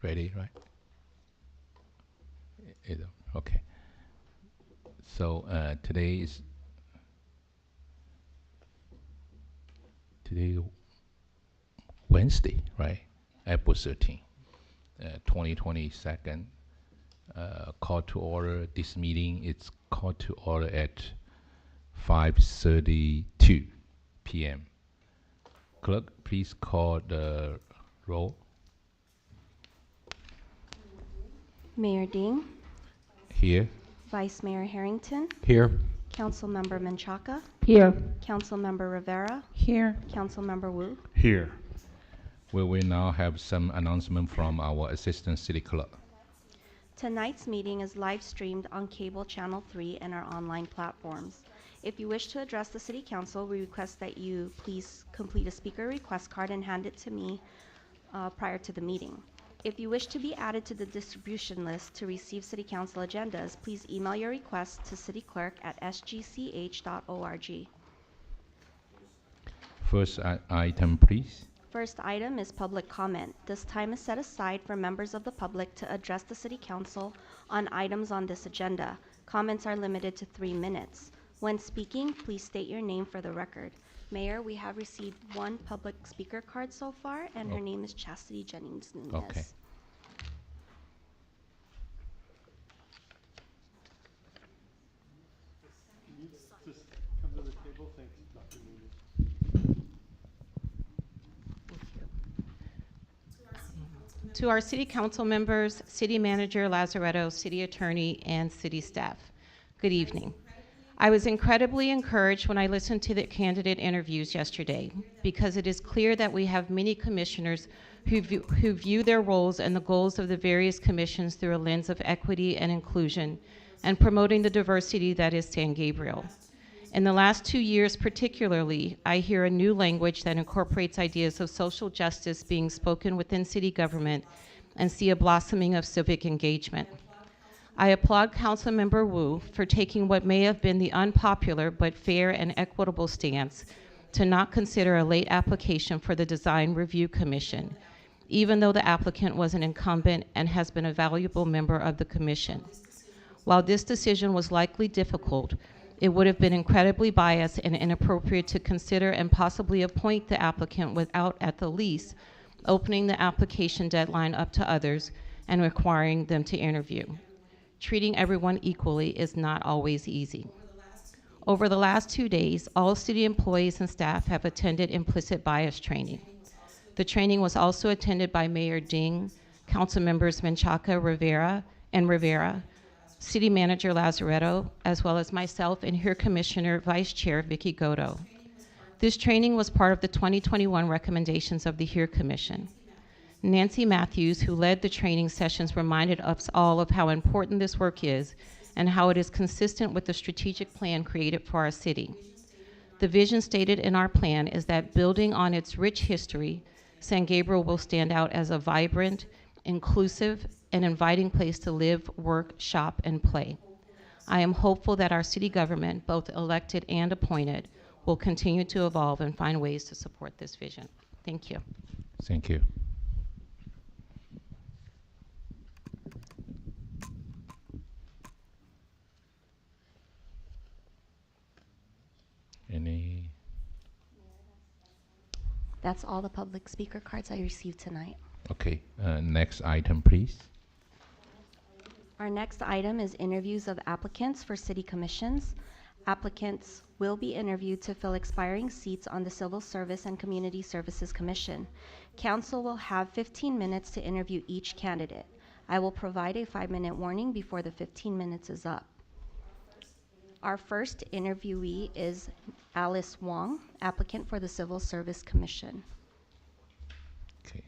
Ready, right? Okay. So today Wednesday, right? April 13th, 2022. Call to order. This meeting is called to order at 5:32 p.m. Clerk, please call the roll. Mayor Ding, Here. Vice Mayor Harrington, Here. Councilmember Menchaca, Here. Councilmember Rivera, Here. Councilmember Wu. Here. We will now have some announcement from our Assistant City Clerk. Tonight's meeting is live streamed on Cable Channel 3 and our online platforms. If you wish to address the City Council, we request that you please complete a speaker request card and hand it to me prior to the meeting. If you wish to be added to the distribution list to receive City Council agendas, please email your request to cityclerk@sgch.org. First item, please. First item is public comment. This time is set aside for members of the public to address the City Council on items on this agenda. Comments are limited to 3 minutes. When speaking, please state your name for the record. Mayor, we have received one public speaker card so far, and her name is Chastity Jennings Nunez. Okay. Just come to the table. Thanks, Dr. Nunez. To our City Council members, City Manager Lazaretto, City Attorney, and City staff, good evening. I was incredibly encouraged when I listened to the candidate interviews yesterday, because it is clear that we have many commissioners who view their roles and the goals of the various commissions through a lens of equity and inclusion and promoting the diversity that is San Gabriel. In the last 2 years particularly, I hear a new language that incorporates ideas of social justice being spoken within city government and see a blossoming of civic engagement. I applaud Councilmember Wu for taking what may have been the unpopular but fair and equitable stance to not consider a late application for the Design Review Commission, even though the applicant was an incumbent and has been a valuable member of the commission. While this decision was likely difficult, it would have been incredibly biased and inappropriate to consider and possibly appoint the applicant without, at the least, opening the application deadline up to others and requiring them to interview. Treating everyone equally is not always easy. Over the last 2 days, all city employees and staff have attended implicit bias training. The training was also attended by Mayor Ding, Council members Menchaca, Rivera, City Manager Lazaretto, as well as myself and here Commissioner Vice Chair Vicky Goto. This training was part of the 2021 recommendations of the HERE Commission. Nancy Matthews, who led the training sessions, reminded us all of how important this work is and how it is consistent with the strategic plan created for our city. The vision stated in our plan is that building on its rich history, San Gabriel will stand out as a vibrant, inclusive, and inviting place to live, work, shop, and play. I am hopeful that our city government, both elected and appointed, will continue to evolve and find ways to support this vision. Thank you. Thank you. Any? That's all the public speaker cards I received tonight. Okay. Next item, please. Our next item is interviews of applicants for city commissions. Applicants will be interviewed to fill expiring seats on the Civil Service and Community Services Commission. Council will have 15 minutes to interview each candidate. I will provide a 5-minute warning before the 15 minutes is up. Our first interviewee is Alice Wong, applicant for the Civil Service Commission. Okay.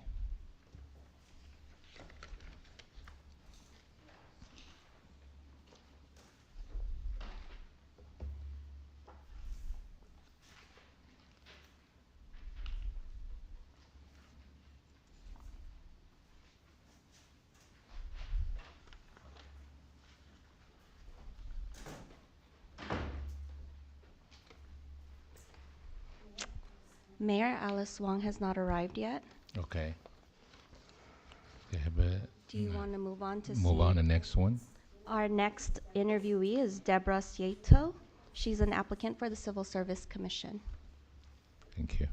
Mayor Alice Wong has not arrived yet. Okay. They have a Do you want to move on to move on the next one. Our next interviewee is Deborah Sieto. She's an applicant for the Civil Service Commission. Thank you.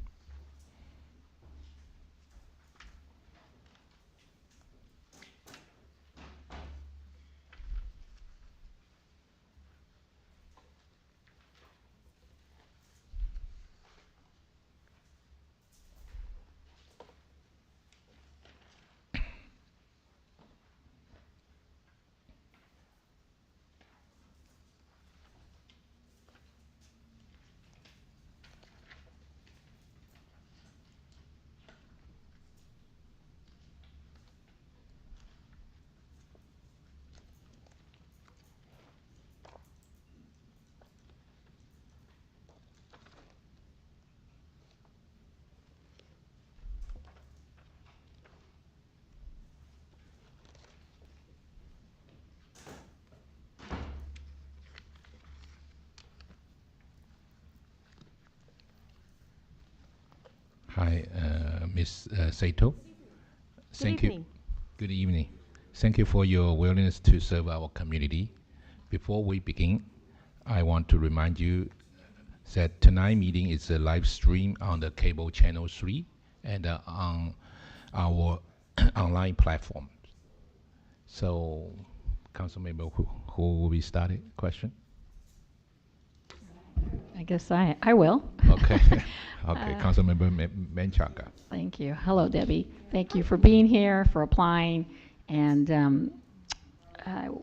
Hi, Ms. Sato. Thank you. Good evening. Thank you for your willingness to serve our community. Before we begin, I want to remind you that tonight's meeting is a live stream on the cable channel 3 and on our online platform. So, Council Member, who will be starting? Question? I guess I will. Okay. Okay, Council Member Menchaca. Thank you. Hello, Debbie. Thank you for being here, for applying, and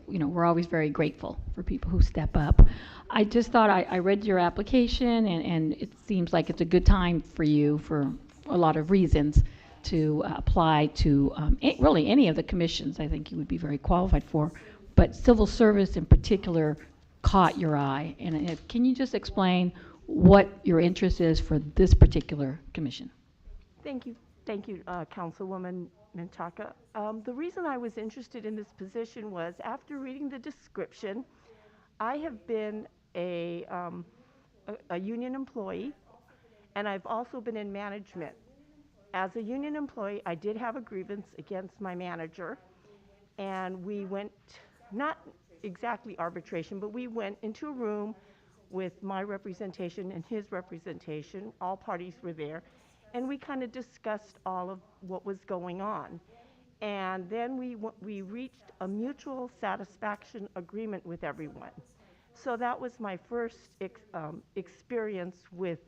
we're always very grateful for people who step up. I just thought I read your application, and it seems like it's a good time for you for a lot of reasons to apply to really any of the commissions. I think you would be very qualified for, but civil service in particular caught your eye. And can you just explain what your interest is for this particular commission? Thank you, Councilwoman Menchaca. The reason I was interested in this position was after reading the description, I have been a union employee, and I've also been in management. As a union employee, I did have a grievance against my manager, and we went, not exactly arbitration, but we went into a room with my representation and his representation. All parties were there, and we kind of discussed all of what was going on. And then we reached a mutual satisfaction agreement with everyone. So that was my first experience with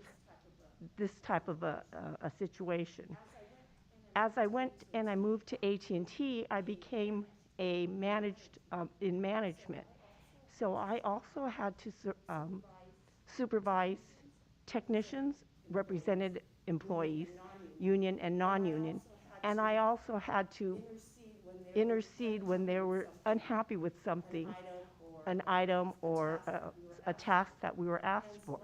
this type of a situation. As I went and I moved to AT&T, I became a in management. So I also had to supervise technicians, represented employees, union and non-union, and I also had to intercede when they were unhappy with something, an item or a task that we were asked for.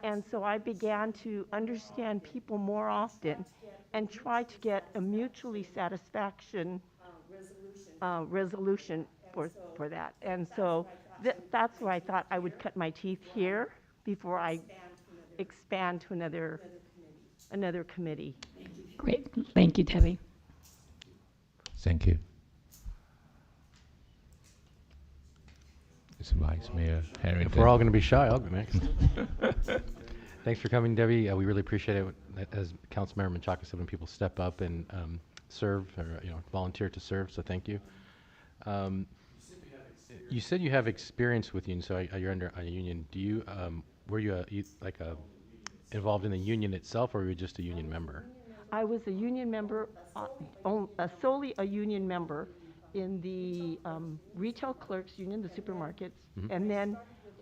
And so I began to understand people more often and try to get a mutually satisfaction resolution for that. And so that's where I thought I would cut my teeth here before I expand to another committee. Great. Thank you, Debbie. Thank you. Mr. Vice Mayor Harrington. If we're all going to be shy, I'll go next. Thanks for coming, Debbie. We really appreciate it. As Councilmember Menchaca said, when people step up and serve or volunteer to serve, so thank you. You said you have experience with unions, so you're under a union. Do you were you involved in the union itself, or were you just a union member? I was a union member, solely a union member in the retail clerks union, the supermarkets, and then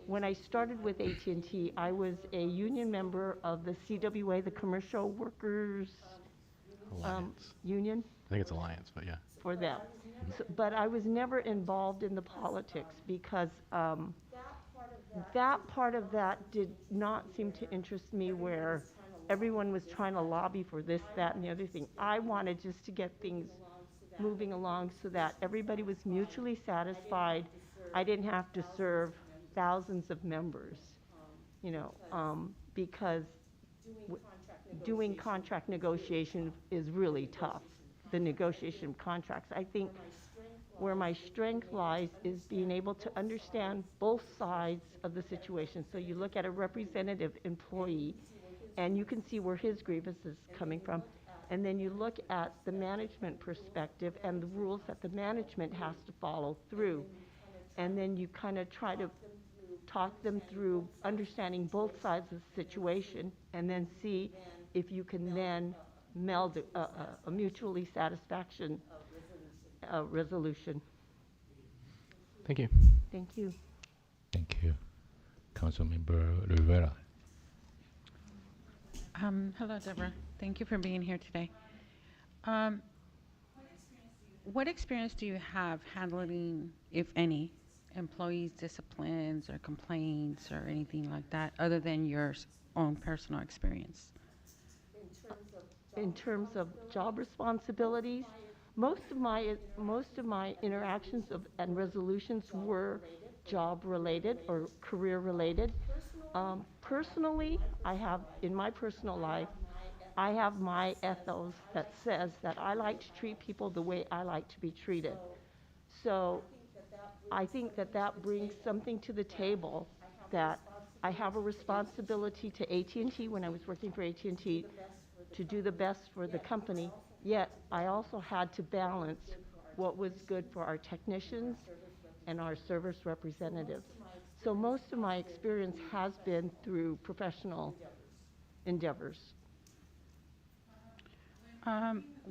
when I started with AT&T, I was a union member of the CWA, the Commercial Workers Union. I think it's Alliance, but yeah. For them. So, but I was never involved in the politics because that part of that did not seem to interest me, where everyone was trying to lobby for this, that, and the other thing. I wanted just to get things moving along so that everybody was mutually satisfied. I didn't have to serve thousands of members, because doing contract negotiation is really tough. the negotiation of contracts. I think where my strength lies is being able to understand both sides of the situation. So you look at a representative employee, and you can see where his grievance is coming from. And then you look at the management perspective and the rules that the management has to follow through. And then you kind of try to talk them through understanding both sides of the situation, and then see if you can then meld a mutually satisfaction resolution. Thank you. Thank you. Thank you. Councilmember Rivera. Hello, Deborah. Thank you for being here today. What experience do you have handling, if any, employees' disciplines or complaints or anything like that, other than your own personal experience? In terms of job responsibilities, most of my interactions and resolutions were job related or career related. Personally, I have, in my personal life, I have my ethos that says that I like to treat people the way I like to be treated. So I think that that brings something to the table, that I have a responsibility to AT&T when I was working for AT&T to do the best for the company, yet I also had to balance what was good for our technicians and our service representatives. So most of my experience has been through professional endeavors.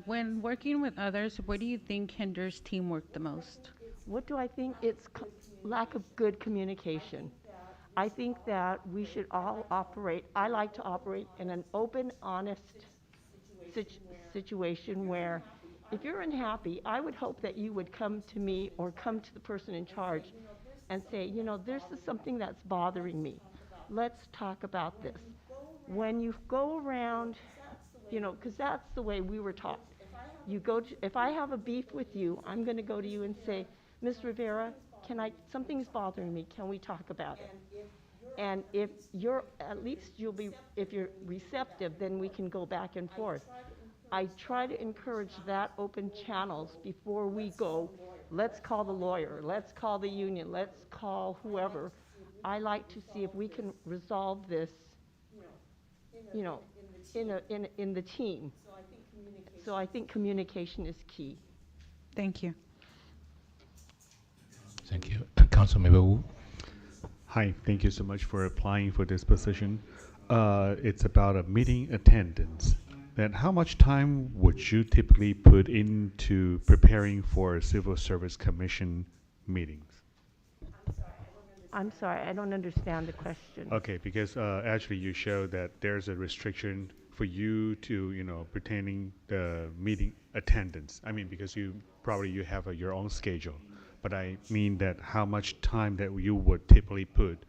When working with others, what do you think hinders teamwork the most? What do I think? It's lack of good communication. I think that we should all operate, I like to operate in an open, honest situation where if you're unhappy, I would hope that you would come to me or come to the person in charge and say, you know, this is something that's bothering me. Let's talk about this. When you go around, you know, because that's the way we were taught. You go to, if I have a beef with you, I'm going to go to you and say, Ms. Rivera, something's bothering me, can we talk about it? And if you're, at least you'll be, if you're receptive, then we can go back and forth. I try to encourage that open channels before we go, let's call the lawyer, let's call the union, let's call whoever. I like to see if we can resolve this, you know, in the team. So I think communication is key. Thank you. Thank you. Councilmember Wu. Hi, thank you so much for applying for this position. It's about a meeting attendance. Then how much time would you typically put into preparing for Civil Service Commission meetings? I'm sorry, I don't understand the question. Okay, because actually you show that there's a restriction for you to, you know, pertaining the meeting attendance. I mean, because you have your own schedule. But I mean that how much time that you would typically put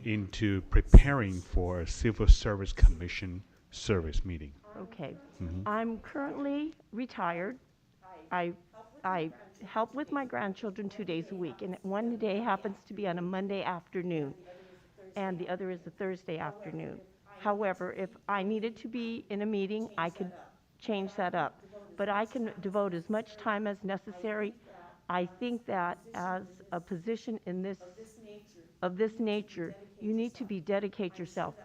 into preparing for a Civil Service Commission service meeting. Okay. I'm currently retired. I help with my grandchildren 2 days a week, and one day happens to be on a Monday afternoon, and the other is a Thursday afternoon. However, if I needed to be in a meeting, I could change that up. But I can devote as much time as necessary. I think that as a position of this nature, you need to dedicate yourself.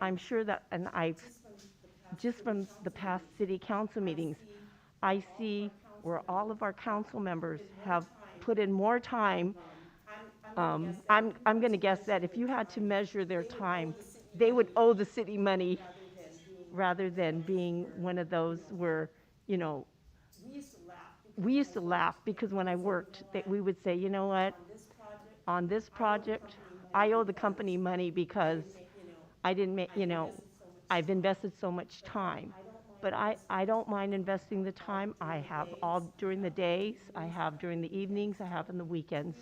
I'm sure that, and I've, just from the past city council meetings, I see where all of our council members have put in more time. I'm going to guess that if you had to measure their time, they would owe the city money rather than being one of those where, you know, we used to laugh because when I worked, we would say, you know what, on this project, I owe the company money because I didn't make, you know, I've invested so much time. But I don't mind investing the time. I have all during the days, I have during the evenings, I have in the weekends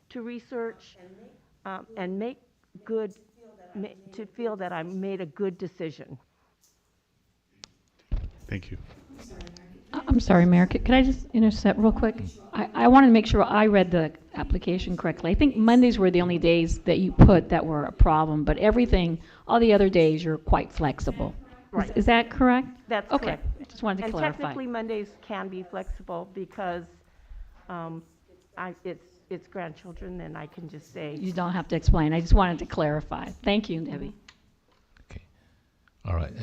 to research and make good, to feel that I made a good decision. Thank you. I'm sorry, Mayor, could I just intercept real quick? I wanted to make sure I read the application correctly. I think Mondays were the only days that you put that were a problem, but everything, all the other days, you're quite flexible. Right. Is that correct? That's Okay. correct. I just wanted to And clarify. technically, Mondays can be flexible because it's grandchildren, and I can just say, You don't have to explain. I just wanted to clarify. Thank you, Debbie. Okay. All right.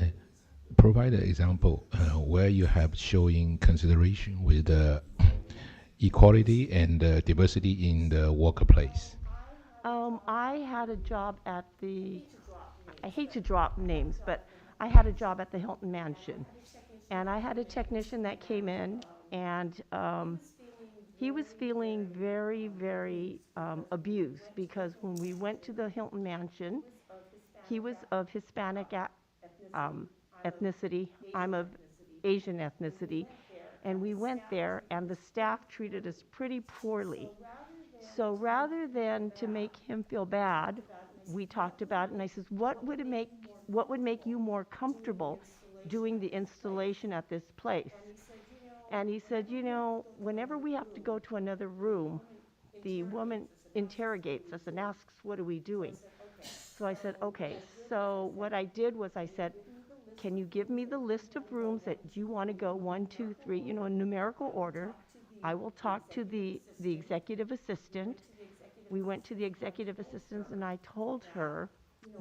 Provide an example where you have showing consideration with equality and diversity in the workplace. I had a job at I hate to drop names, but I had a job at the Hilton Mansion. And I had a technician that came in, and he was feeling very, very abused because when we went to the Hilton Mansion, he was of Hispanic ethnicity. I'm of Asian ethnicity. And we went there, and the staff treated us pretty poorly. So rather than to make him feel bad, we talked about it, and I says, what would make you more comfortable doing the installation at this place? And he said, whenever we have to go to another room, the woman interrogates us and asks, what are we doing? So I said, okay. So what I did was I said, can you give me the list of rooms that you want to go 1, 2, 3, in numerical order? I will talk to the executive assistant. We went to the executive assistant, and I told her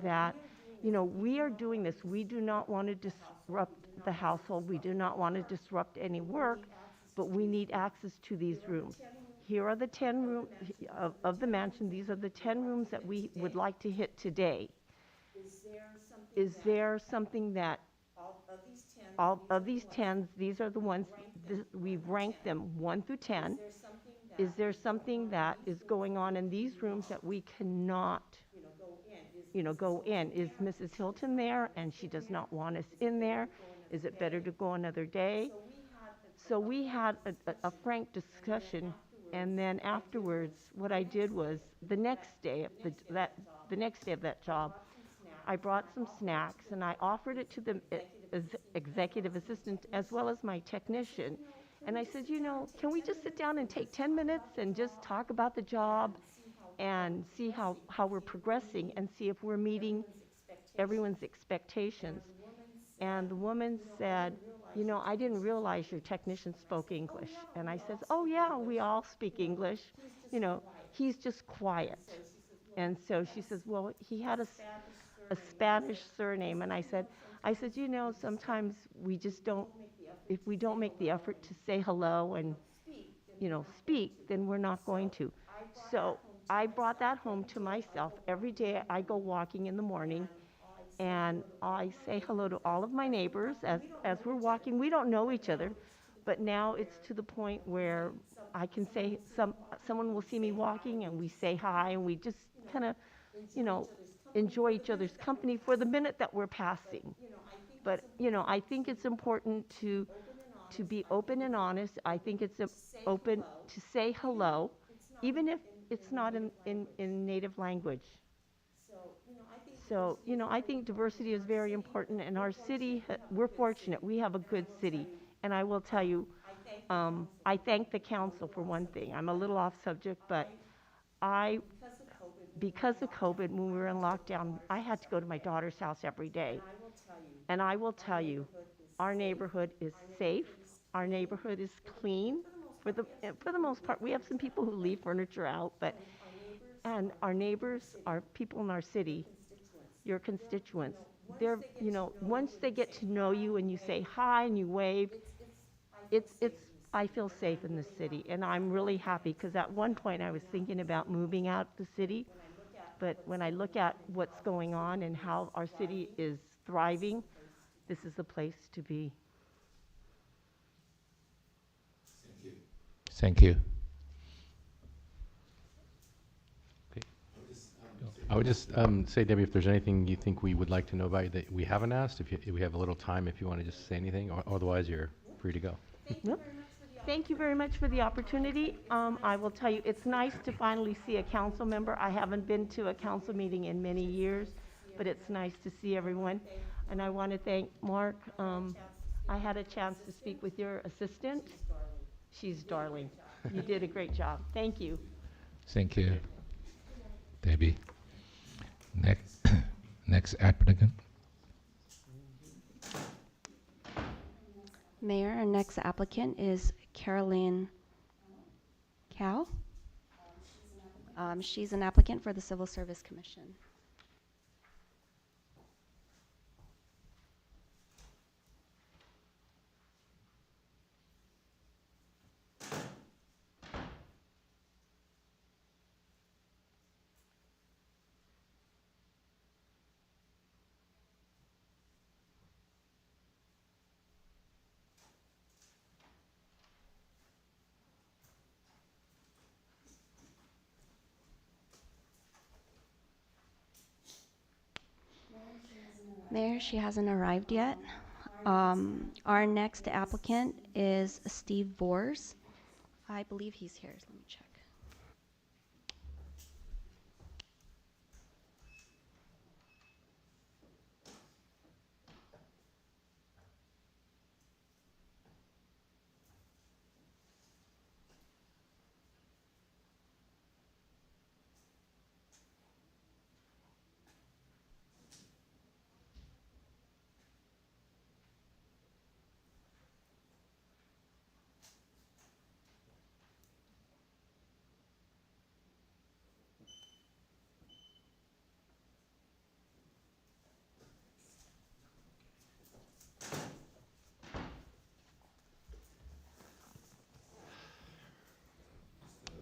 that, we are doing this. We do not want to disrupt the household. We do not want to disrupt any work, but we need access to these rooms. Here are the 10 rooms of the mansion. These are the 10 rooms that we would like to hit today. Is there something that all of these 10s, these are the ones, we've ranked them 1 through 10. Is there something that is going on in these rooms that we cannot, go in? Is Mrs. Hilton there and she does not want us in there? Is it better to go another day? So we had a frank discussion, and then afterwards, what I did was the next day of that job, I brought some snacks and I offered it to the executive assistant as well as my technician. And I said, can we just sit down and take 10 minutes and just talk about the job and see how we're progressing and see if we're meeting everyone's expectations? And the woman said, I didn't realize your technician spoke English. And I said, oh yeah, we all speak English. He's just quiet. And so she says, well, he had a Spanish surname. And I said, sometimes we just don't, if we don't make the effort to say hello and, speak, then we're not going to. So I brought that home to myself. Every day I go walking in the morning, and I say hello to all of my neighbors as we're walking. We don't know each other, but now it's to the point where I can say, someone will see me walking, and we say hi, and we just kind of, enjoy each other's company for the minute that we're passing. But, I think it's important to be open and honest. I think it's open to say hello, even if it's not in native language. So, I think diversity is very important, and our city, we're fortunate. We have a good city. And I will tell you, I thank the council for one thing. I'm a little off subject, but because of COVID, when we were in lockdown, I had to go to my daughter's house every day. And I will tell you, our neighborhood is safe. Our neighborhood is clean. For the most part, we have some people who leave furniture out, and our neighbors are people in our city, your constituents. They're, once they get to know you and you say hi and you wave, I feel safe in this city, and I'm really happy, because at one point I was thinking about moving out the city, but when I look at what's going on and how our city is thriving, this is the place to be. Thank you. Okay. I would just say, Debbie, if there's anything you think we would like to know about you that we haven't asked, if we have a little time, if you want to just say anything, or otherwise you're free to go. Yep. Thank you very much for the opportunity. I will tell you, it's nice to finally see a council member. I haven't been to a council meeting in many years, but it's nice to see everyone. And I want to thank Mark. I had a chance to speak with your assistant. She's darling. You did a great job. Thank you. Thank you, Debbie. Next applicant. Mayor, our next applicant is Carolyn Cow. She's an applicant for the Civil Service Commission. Mayor, she hasn't arrived yet. Our next applicant is Steve Vors. I believe he's here. Let me check.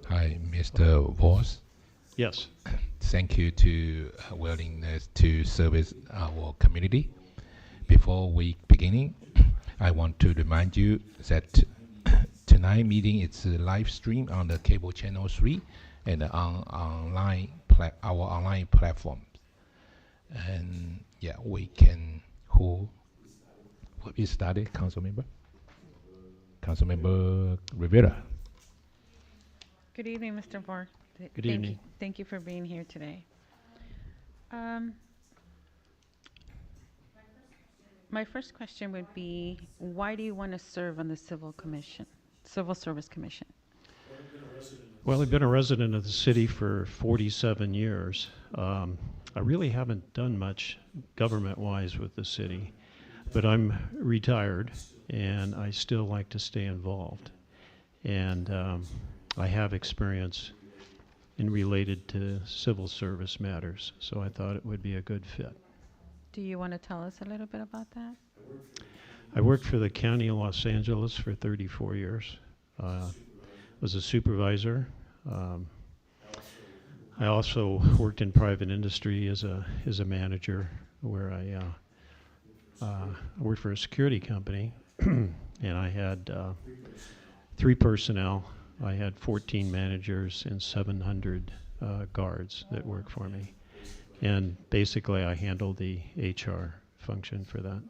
Hi, Mr. Voss. Yes. Thank you to willingness to service our community. Before we beginning, I want to remind you that tonight meeting is live stream on the cable channel 3 and on our online platforms. And yeah, we can who we started, Councilmember Rivera. Good evening, Mr. Moore. Good evening. Thank you for being here today. My first question would be, why do you want to serve on the Civil Service Commission? Well, I've been a resident of the city for 47 years. I really haven't done much government-wise with the city, but I'm retired and I still like to stay involved. And I have experience in related to civil service matters, so I thought it would be a good fit. Do you want to tell us a little bit about that? I worked for the County of Los Angeles for 34 years. Was a supervisor. I also worked in private industry as a manager, where I worked for a security company, and I had 3 personnel. I had 14 managers and 700 guards that worked for me. And basically I handled the HR function for that.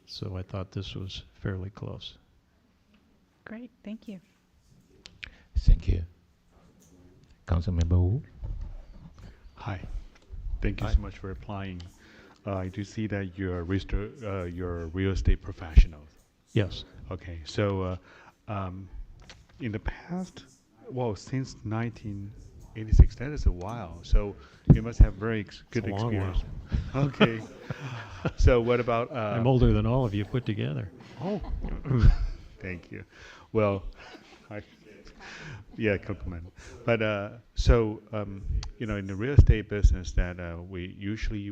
So I thought this was fairly close. Great, thank you. Thank you. Councilmember Wu. Hi. Thank you Hi. so much for applying. I do see that you're a real estate professional. Yes. Okay, so in the past, well, since 1986, that is a while. So you must have very good It's a long experience. Okay. So what about? I'm older than all of you put together. Oh, thank you. Well, yeah, compliment. But so in the real estate business, that we usually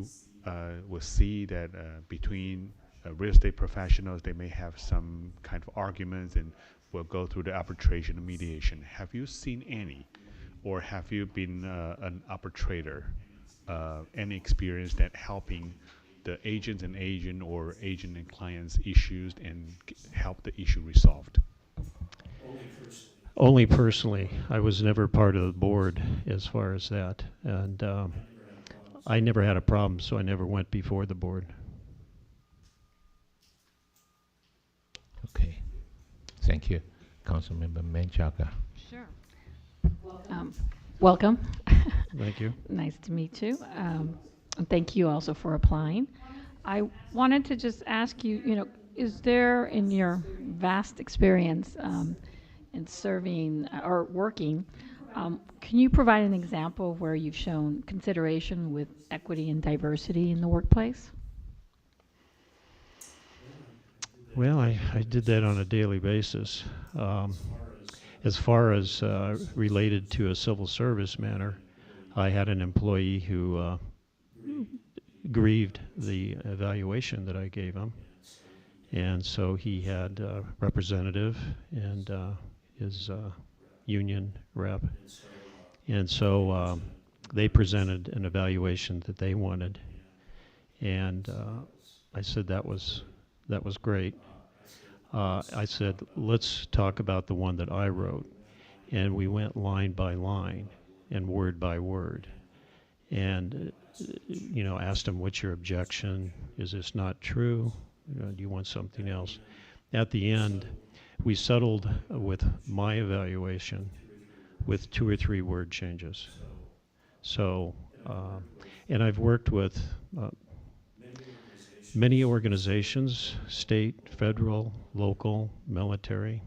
will see that between real estate professionals, they may have some kind of arguments and will go through the arbitration and mediation. Have you seen any, or have you been an arbitrator? Any experience that helping the agents and agent or agent and clients issues and help the issue resolved? Only personally. I was never part of the board as far as that. And I never had a problem, so I never went before the board. Okay. Thank you. Councilmember Menchaca. Sure. Welcome. Thank you. Nice to meet you. And thank you also for applying. I wanted to just ask you, is there in your vast experience in serving or working, can you provide an example of where you've shown consideration with equity and diversity in the workplace? Well, I did that on a daily basis. As far as related to a civil service matter, I had an employee who grieved the evaluation that I gave him. And so he had a representative and his union rep. And so they presented an evaluation that they wanted. And I said that was great. I said, let's talk about the one that I wrote. And we went line by line and word by word. And, asked him, what's your objection? Is this not true? Do you want something else? At the end, we settled with my evaluation with 2 or 3 word changes. So, and I've worked with many organizations, state, federal, local, military.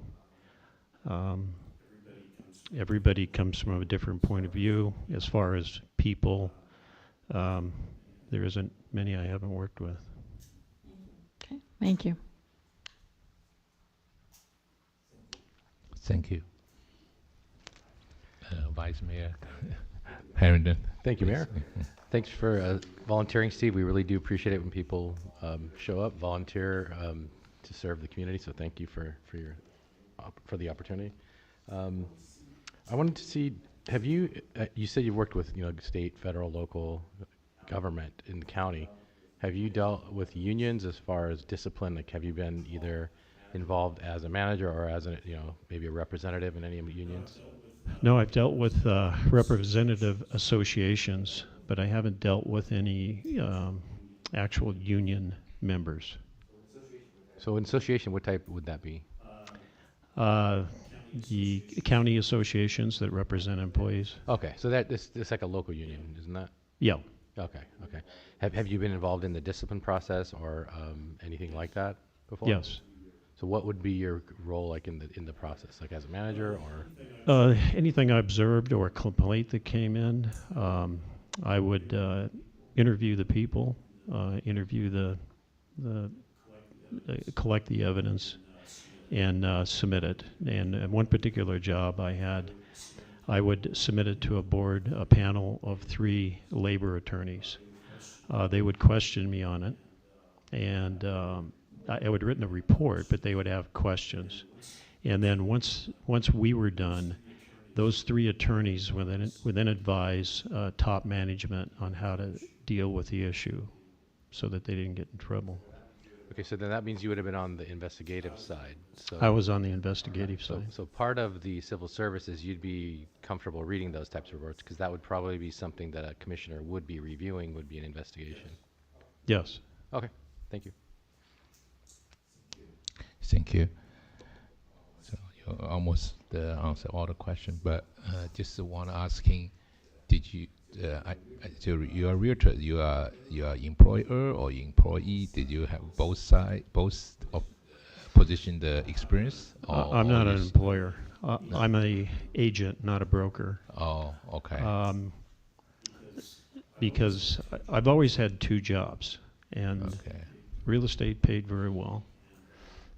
Everybody comes from a different point of view. As far as people, there isn't many I haven't worked with. Okay, thank you. Thank you. Vice Mayor Harrington. Thank you, Mayor. Thanks for volunteering, Steve. We really do appreciate it when people show up, volunteer to serve the community. So thank you for the opportunity. I wanted to see, have you? You said you've worked with state, federal, local government in the county. Have you dealt with unions as far as discipline? Like, have you been either involved as a manager or as a maybe a representative in any unions? No, I've dealt with representative associations, but I haven't dealt with any actual union members. So in association, what type would that be? The county associations that represent employees. Okay, so it's like a local union, isn't that? Yeah. Okay. Have you been involved in the discipline process or anything like that before? Yes. So what would be your role like in the process, like as a manager or? Anything I observed or a complaint that came in, I would interview the people, collect the evidence, and submit it. And one particular job I had, I would submit it to a panel of 3 labor attorneys. They would question me on it, and I would written a report, but they would have questions. And then once we were done, those 3 attorneys would then advise top management on how to deal with the issue so that they didn't get in trouble. Okay, so then that means you would have been on the investigative side. So I was on the investigative side. So part of the civil service is you'd be comfortable reading those types of reports because that would probably be something that a commissioner would be reviewing, would be an investigation. Yes. Okay, thank you. Thank you. So you almost answered all the questions, but just want to asking, did you? So you are realtor. You are employer or employee. Did you have both of position the experience? I'm not an employer. No. I'm a agent, not a broker. Oh, okay. Because I've always had 2 jobs, and real estate paid very well.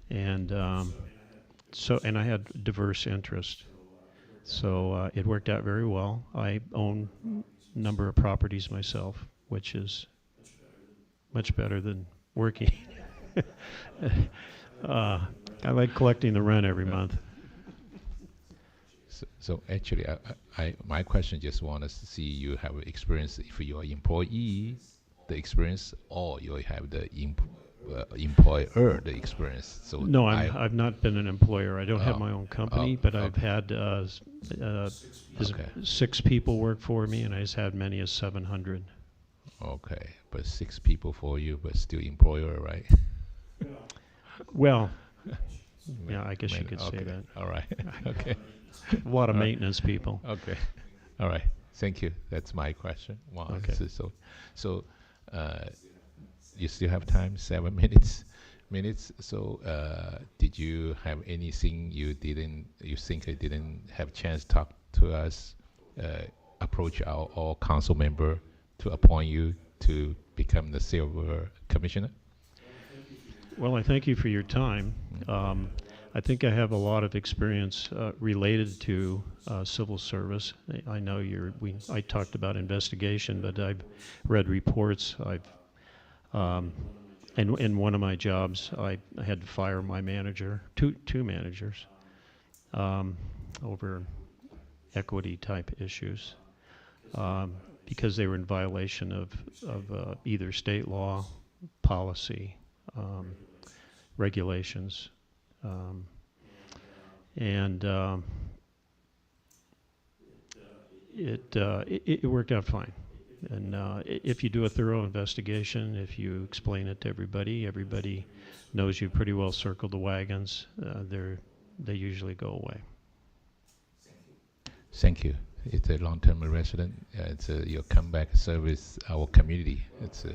And and I had diverse interests, so it worked out very well. I own a number of properties myself, which is much better than working. I like collecting the rent every month. So actually, my question just want to see you have experience if you are employee, the experience, or you have the employer, the experience. So no, I've not been an employer. I don't have my own company, but I've had 6 people work for me, and I just had many as 700. Okay, but 6 people for you, but still employer, right? Well, yeah, I guess you could say that. All right. Okay. A lot of maintenance people. Okay. All right. Thank you. That's my question. Wow. Okay. So, you still have time, 7 minutes. So, did you have anything you think I didn't have chance to talk to us, approach our council member to appoint you to become the silver commissioner? Well, I thank you for your time. I think I have a lot of experience related to civil service. I know I talked about investigation, but I've read reports. In one of my jobs, I had to fire my manager, two managers, over equity type issues, because they were in violation of either state law, policy, regulations, and it worked out fine. And if you do a thorough investigation, if you explain it to everybody, everybody knows you pretty well circled the wagons. They usually go away. Thank you. It's a long-term resident. It's your comeback service our community. It's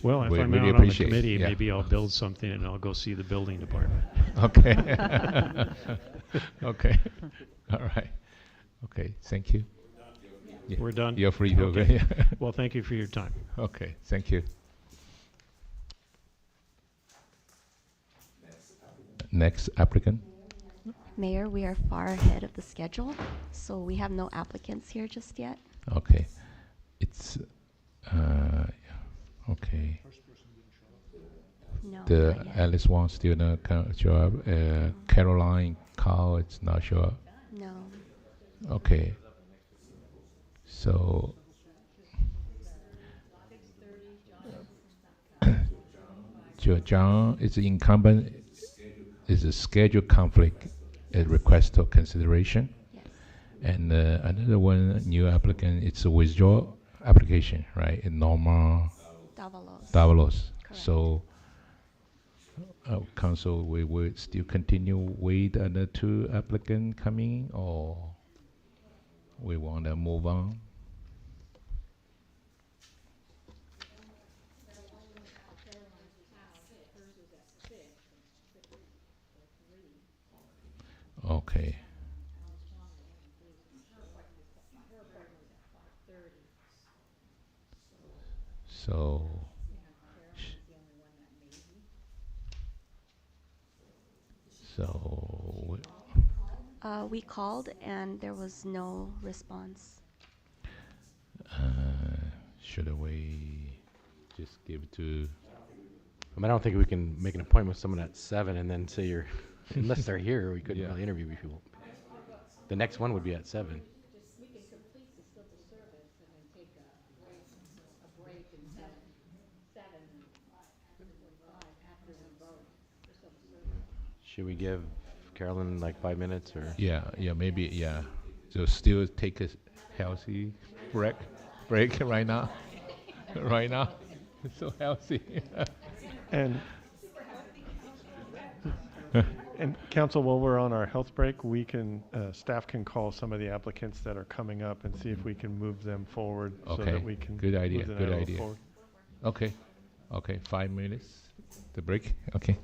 well, if we I'm really out on the appreciate. committee, Yeah. maybe I'll build something and I'll go see the building department. Okay. Okay. All right. Okay. Thank you. Yeah. We're done? You're free to go. Okay. Yeah. Well, thank you for your time. Okay. Thank you. Next applicant. Mayor, we are far ahead of the schedule, so we have no applicants here just yet. Okay. It's okay. No, The not yet. Alice Wong still not show up. Caroline Carl is not show up. No. Okay. So John is incumbent. Is a schedule conflict. A request for consideration. Yes. And another one new applicant. It's a withdrawal application, right? In normal. Davalos. Correct. So, council, we will still continue with another two applicants coming, or we want to move on? Okay. So. So. We called and there was no response. Should we just give it to? I mean, I don't think we can make an appointment with someone at 7 and then say you're, unless they're here, we couldn't Yeah. really interview people. The next one would be at 7. Should we give Carolyn like 5 minutes or? Yeah, maybe, yeah. So still take a healthy break right now. Right now, it's so healthy. And council, while we're on our health break, we can staff can call some of the applicants that are coming up and see if we can move them forward so Okay, that we can good idea, move the good matter idea. forward. Okay, 5 minutes, the break, okay.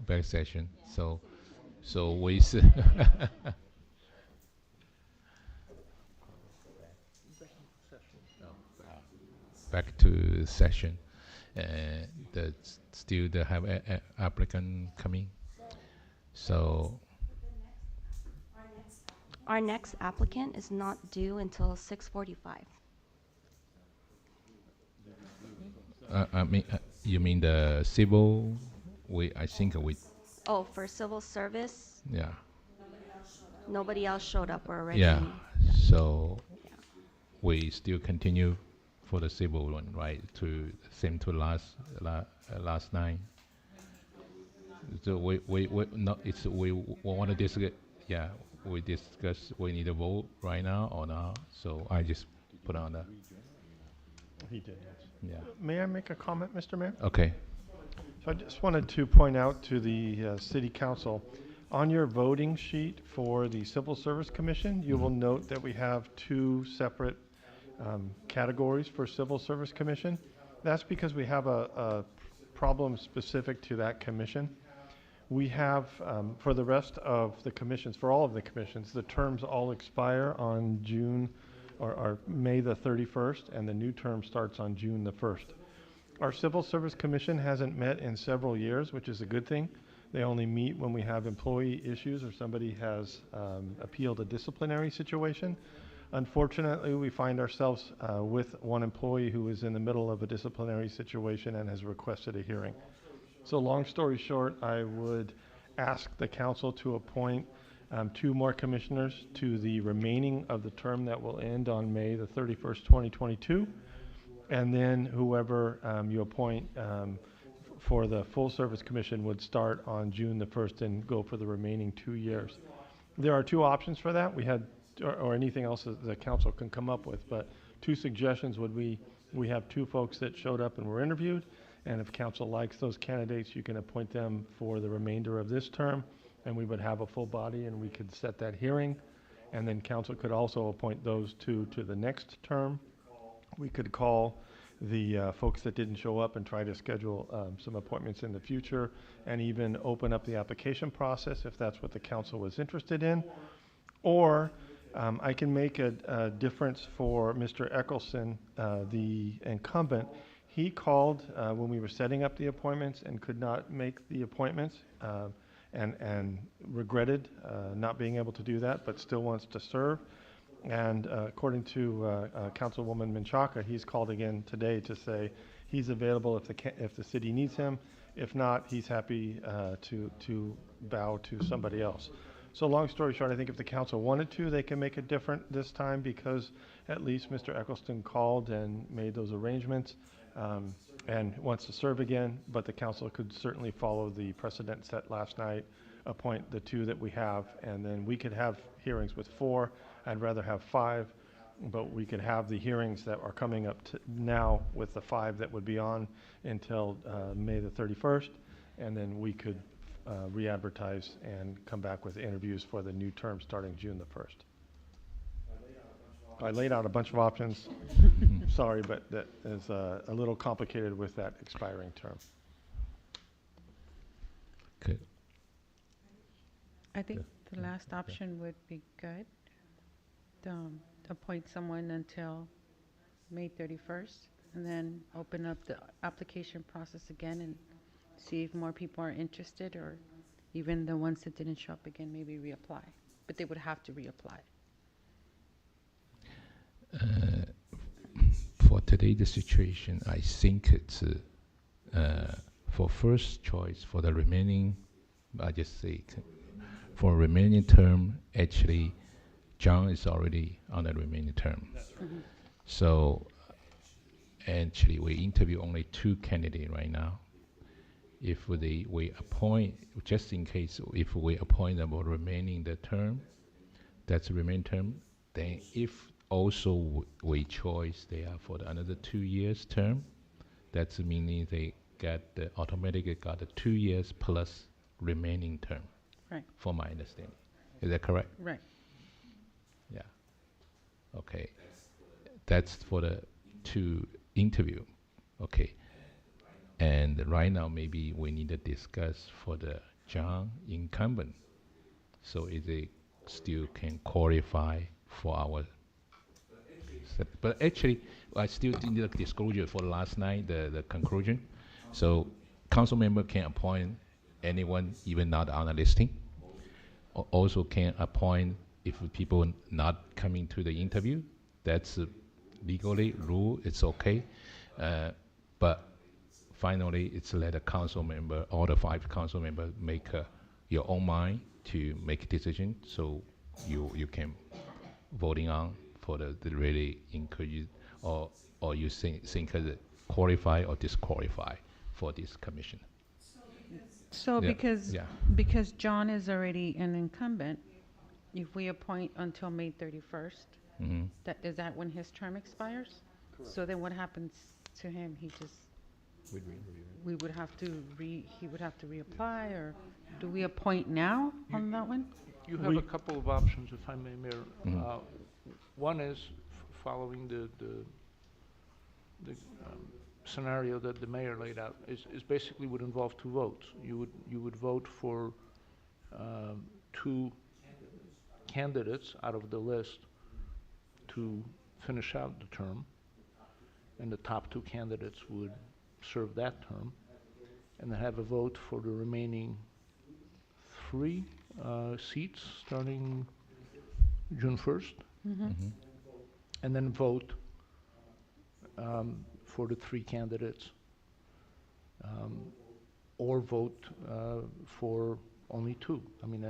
back session. So we back to session. The still they have a applicant coming. So Our next applicant is not due until 6:45. I mean, you mean the civil? I think we, Oh, for civil service, yeah, nobody else showed up. We're already. yeah. So Yeah. we still continue for the civil one, right? To same to last night. So we not it's we want to discuss. Yeah, we discuss. We need a vote right now or not. So I just put on the, He did, yes. yeah. May I make a comment, Mr. Mayor? Okay. So I just wanted to point out to the city council, on your voting sheet for the Civil Service Commission, you will note that we have two separate categories for Civil Service Commission. That's because we have a problem specific to that commission. We have, for the rest of the commissions, for all of the commissions, the terms all expire on June or May the 31st, and the new term starts on June the 1st. Our Civil Service Commission hasn't met in several years, which is a good thing. They only meet when we have employee issues or somebody has appealed a disciplinary situation. Unfortunately, we find ourselves with one employee who is in the middle of a disciplinary situation and has requested a hearing. So long story short, I would ask the council to appoint 2 more commissioners to the remaining of the term that will end on May the 31st, 2022. And then whoever you appoint for the Full Service Commission would start on June the 1st and go for the remaining 2 years. There are 2 options for that. We had, or anything else that the council can come up with, but 2 suggestions would be, we have 2 folks that showed up and were interviewed, and if council likes those candidates, you can appoint them for the remainder of this term, and we would have a full body and we could set that hearing, and then council could also appoint those 2 to the next term. We could call the folks that didn't show up and try to schedule some appointments in the future, and even open up the application process if that's what the council was interested in. Or I can make a difference for Mr. Eccleston, the incumbent. He called when we were setting up the appointments and could not make the appointments, and regretted not being able to do that, but still wants to serve. And according to Councilwoman Menchaca, he's called again today to say he's available if the city needs him. If not, he's happy to bow to somebody else. So long story short, I think if the council wanted to, they can make it different this time, because at least Mr. Eccleston called and made those arrangements and wants to serve again. But the council could certainly follow the precedent set last night, appoint the 2 that we have, and then we could have hearings with 4. I'd rather have 5, but we could have the hearings that are coming up now with the 5 that would be on until May the 31st, and then we could re-advertise and come back with interviews for the new term starting June the 1st. I laid out a bunch of options. Sorry, but that is a little complicated with that expiring term. Good. I think the last option would be good. Appoint someone until May 31st, and then open up the application process again and see if more people are interested, or even the ones that didn't show up again, maybe reapply. But they would have to reapply. For today, the situation, I think it's for first choice for the remaining, I just say, for remaining term, actually, John is already on the remaining term. Mm-hmm. So actually, we interview only 2 candidates right now. If we appoint, just in case, if we appoint them for remaining the term, that's the remaining term, then if also we choose they are for another 2 years term, that's meaning they automatically got the 2 years plus remaining term. Right. For my understanding. Is that correct? Right. Yeah. Okay. That's for the 2 interview. Okay. And right now, maybe we need to discuss for the John incumbent, so they still can qualify for our. But actually, I still did the disclosure for last night, the conclusion. So council member can appoint anyone, even not on the listing. Also can appoint if people not coming to the interview. That's legally rule. It's okay, but finally, it's let a council member, all the 5 council members, make your own mind to make a decision. So you can voting on for the really encourage or you think that qualify or disqualify for this commission. So Yeah, because yeah. because John is already an incumbent, if we appoint until May 31st, Mhm. is that when his term expires? So then what happens to him? He just, we would have to he would have to reapply, or do we appoint now on that one? You have a couple of options, if I may, Mayor. Mhm. One is following the scenario that the mayor laid out, is basically would involve 2 votes. You would vote for 2 candidates out of the list to finish out the term, and the top 2 candidates would serve that term, and then have a vote for the remaining 3 seats starting June 1st, Mhm. and then vote for the 3 candidates, or vote for only 2. I mean,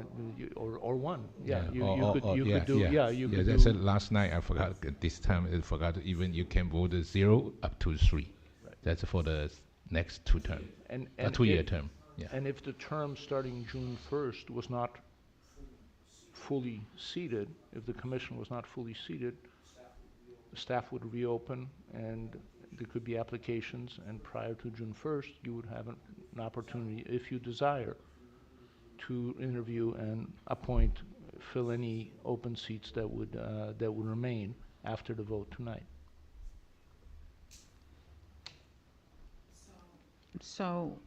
or 1. Yeah, you could do. Yeah, you could that's do. it. Last night I forgot. This time I forgot. Even you can vote 0 up to 3. Right. That's for the next 2 term, And a 2-year term. Yeah. And if the term starting June 1st was not fully seated, if the commission was not fully seated, the staff would reopen and there could be applications, and prior to June 1st, you would have an opportunity, if you desire, to interview and appoint, fill any open seats that would remain after the vote tonight. So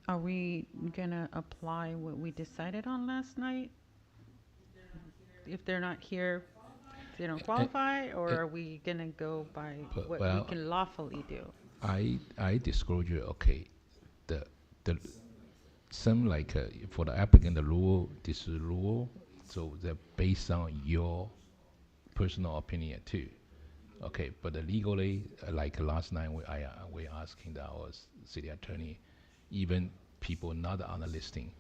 are we gonna apply what we decided on last night? If they're not here, they don't qualify, or are we gonna go by what we well, can lawfully do? I disclosure, okay, the some like for the applicant the rule, this is rule, so they're based on your personal opinion too. Okay, but legally, like last night we asking our city attorney, even people not on the listing,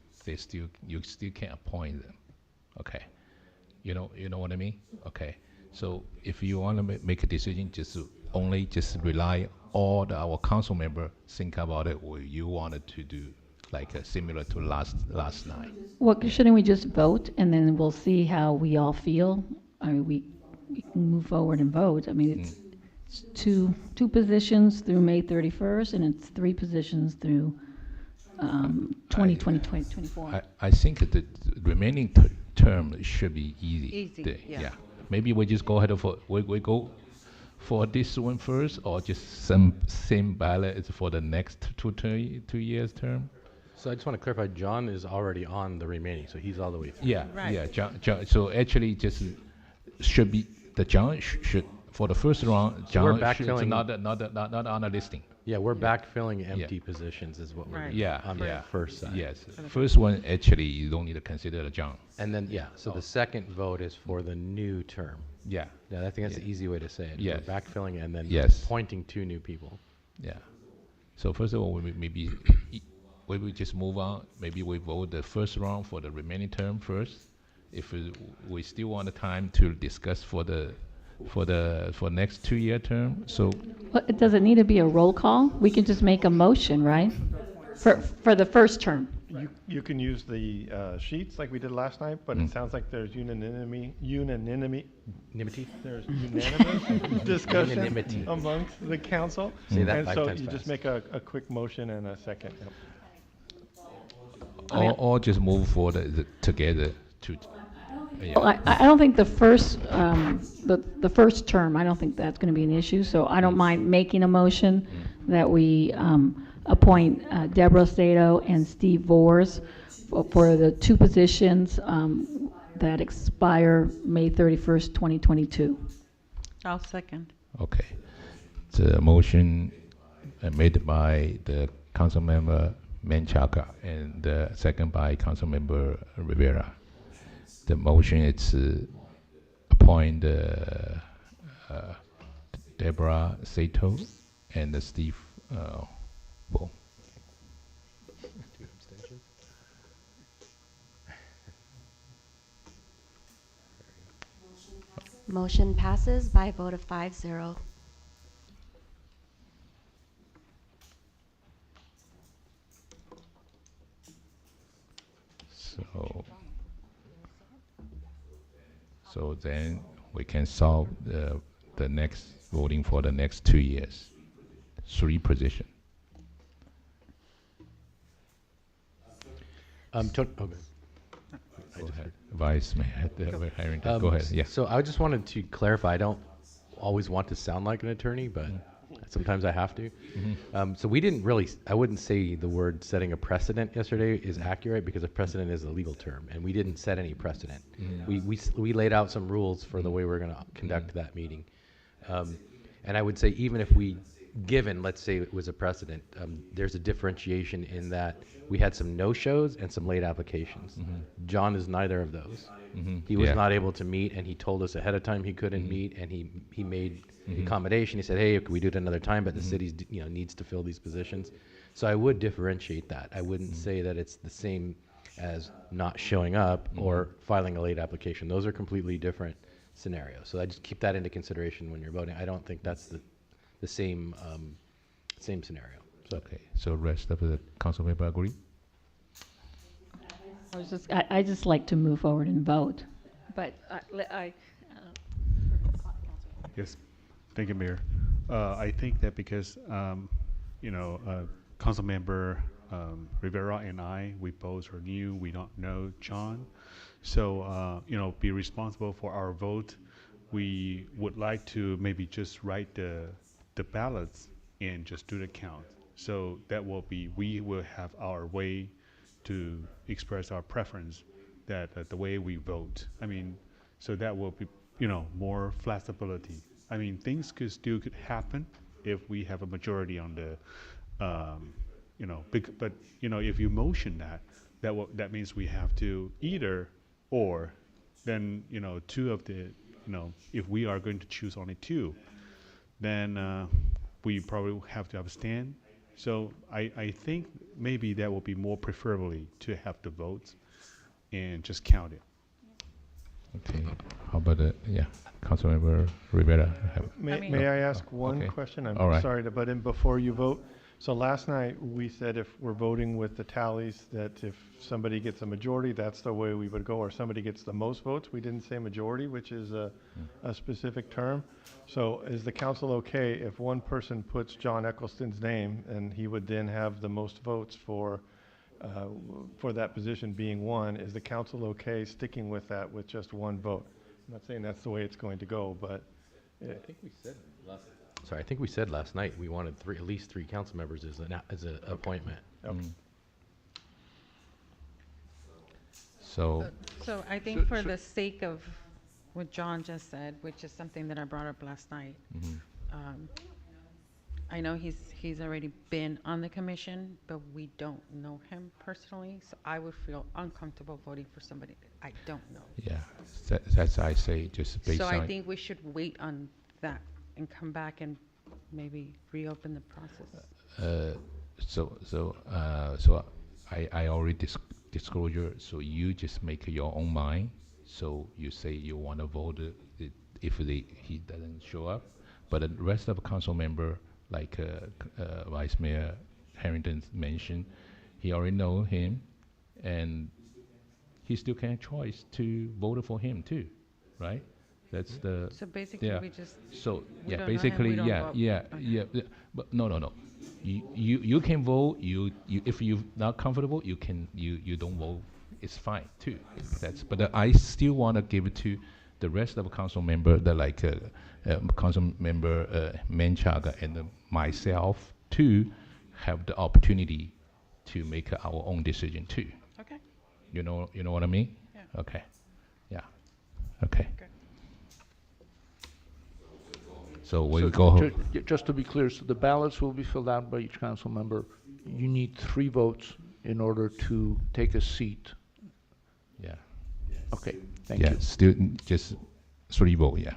you still can appoint them. Okay, you know what I mean? Okay, so if you want to make a decision, just rely all our council member think about it, or you wanted to do like similar to last night. Well, shouldn't we just vote and then we'll see how we all feel? I mean, we can move forward and vote. I mean, it's two positions through May 31st, and it's 3 positions through 2024. I think that the remaining term should be easy. Easy, yeah. Maybe we just go ahead we go for this one first, or just same ballot for the next 2 years term. So I just want to clarify, John is already on the remaining, so he's all the way through. Yeah, Right. yeah. John, so actually, just should be the John should for the first round. So we're John should backfilling- not on the listing. Yeah, we're backfilling empty positions is what we're Right. doing Yeah, on yeah. the first side. Yes, first one actually you don't need to consider the John. And then, yeah, so the second vote is for the new term. Yeah, Yeah, I think that's Yeah. the easy way to say it. Yes. We're backfilling and then Yes. appointing 2 new people. yeah. So first of all, maybe we just move on. Maybe we vote the first round for the remaining term first. If we still want the time to discuss for next 2-year term. So Well, it doesn't need to be a roll call. We can just make a motion, right? For the first term. You can use the sheets like we did last night, but it sounds like there's unanimity. Nimity? There's unanimous discussion Unanimity. amongst the council. Say that And 5 so times you fast. just make a quick motion and a second. Yep. or just move forward together to. Well, I don't think the first term, I don't think that's going to be an issue, so I don't mind making a motion that we appoint Deborah Sato and Steve Vors for the two positions that expire May 31st, 2022. I'll second. Okay. The motion made by the Councilmember Menchaca and second by Councilmember Rivera. The motion is appoint Deborah Sato and Steve Bo. Motion passes by a vote of 5-0. So then we can solve the next voting for the next 2 years. 3 position. Okay. Go ahead. Vice Mayor Harrington, go ahead. Yeah. So I just wanted to clarify, I don't always want to sound like an attorney, but sometimes I have to. So we didn't really, I wouldn't say the word setting a precedent yesterday is accurate, because a precedent is a legal term, and we didn't set any precedent. We laid out some rules for the way we're going to conduct that meeting. And I would say, even if given, let's say it was a precedent, there's a differentiation in that we had some no-shows and some late applications. John is neither of those. He was not able to meet, and he told us ahead of time he couldn't meet, and he made accommodation. He said, hey, could we do it another time, but the city needs to fill these positions. So I would differentiate that. I wouldn't say that it's the same as not showing up or filing a late application. Those are completely different scenarios. So I just keep that into consideration when you're voting. I don't think that's the same scenario. So. Okay, so rest of the council member agree? I just like to move forward and vote, but Yes, thank you, Mayor. I think that because, Councilmember Rivera and I, we both are new, we don't know John. So, be responsible for our vote. We would like to maybe just write the ballots and just do the count. So that will be, we will have our way to express our preference, that the way we vote. I mean, so that will be, more flexibility. I mean, things could happen if we have a majority on the, but if you motion that means we have to either or, then, two of the, if we are going to choose only 2, then we probably have to abstain. So I think maybe that will be more preferably to have the votes and just count it. Okay, how about Councilmember Rivera? May I ask one question? I'm sorry to butt in before you vote. So last night we said if we're voting with the tallies, that if somebody gets a majority, that's the way we would go, or somebody gets the most votes. We didn't say majority, which is a specific term. So is the council okay if one person puts John Eccleston's name, and he would then have the most votes for that position being 1? Is the council okay sticking with that with just 1 vote? I'm not saying that's the way it's going to go, but I think we said I think we said last night we wanted at least 3 council members as an appointment. So I think for the sake of what John just said, which is something that I brought up last night, I know he's already been on the commission, but we don't know him personally, so I would feel uncomfortable voting for somebody that I don't know. Yeah, that's I say just based on. So I think we should wait on that and come back and maybe reopen the process. So I already disclosure. So you just make your own mind. So you say you want to vote if he doesn't show up, but the rest of the council member, like Vice Mayor Harrington mentioned, he already know him, and he still can choice to vote for him too, right? That's the. So basically, we just. So we don't basically, know him, we don't vote. yeah. But no. You can vote. You if you're not comfortable, you don't vote. It's fine too. But I still want to give it to the rest of the council member, council member Menchaca and myself, to have the opportunity to make our own decision too. Okay. You know what I mean? Yeah. Okay. Yeah. Okay. Okay. So we'll So go. just to be clear, so the ballots will be filled out by each council member. You need 3 votes in order to take a seat. Yeah. Okay, thank Yeah. you. Still just 3 vote. Yeah.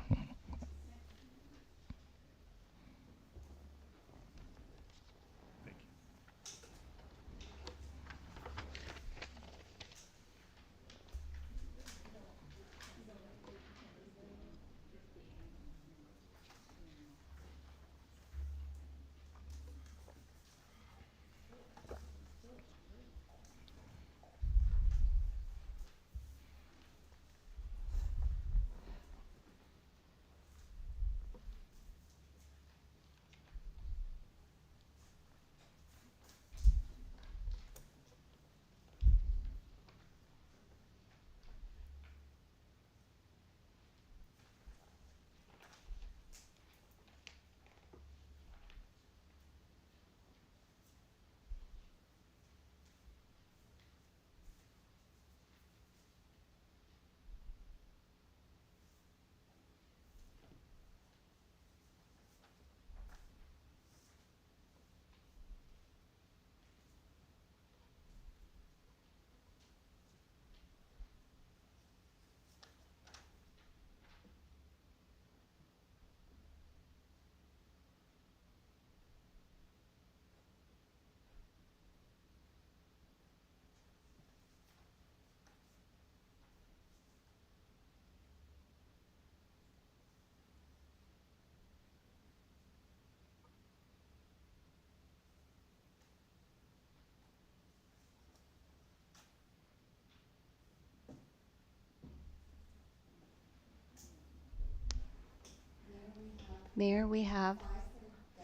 Mayor, we have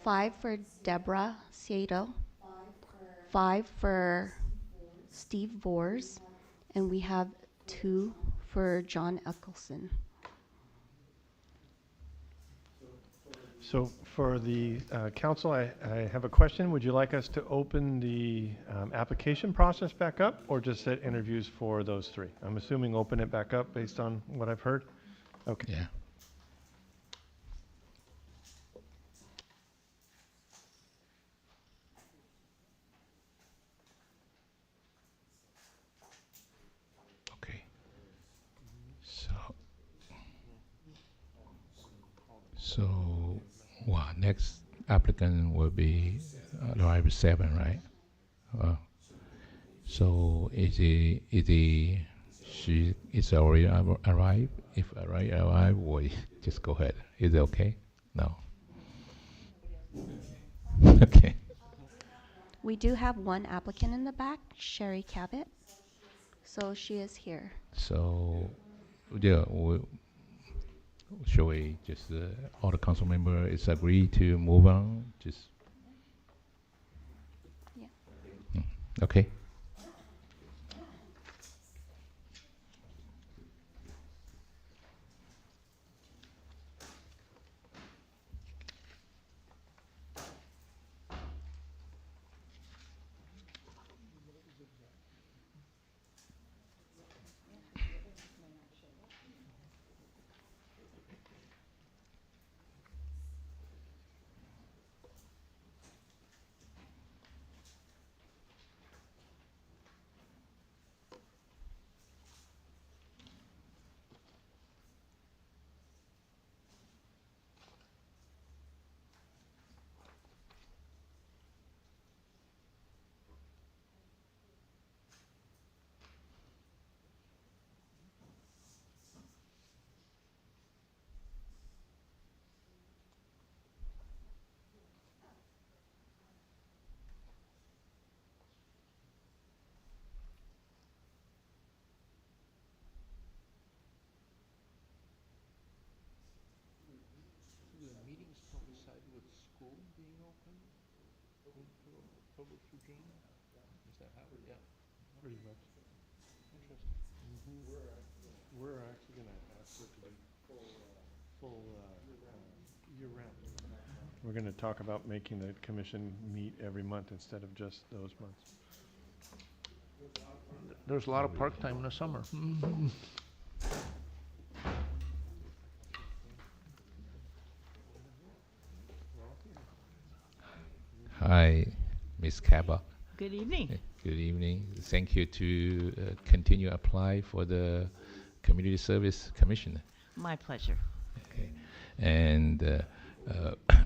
5 for Deborah Cieto, 5 for Steve Vors, and we have 2 for John Eckelson. So for the council, I have a question. Would you like us to open the application process back up or just set interviews for those 3? I'm assuming open it back up based on what I've heard. Okay. Yeah. Okay. So, next applicant will be arrive 7, right? So she is already arrived? If already arrived, we just go ahead. Is it okay? No. Okay. We do have one applicant in the back, Sherry Cabot. So she is here. So, yeah, shall we just, all the council members agree to move on? Just. Yeah. Okay. Pretty much. Interesting. We're actually going to ask it to be full year round. we're going to talk about making the commission meet every month instead of just those months. There's a lot of park time in the summer. Hi, Ms. Kaba. Good evening. Good evening. Thank you to continue apply for the Community Service Commission. My pleasure. Okay. And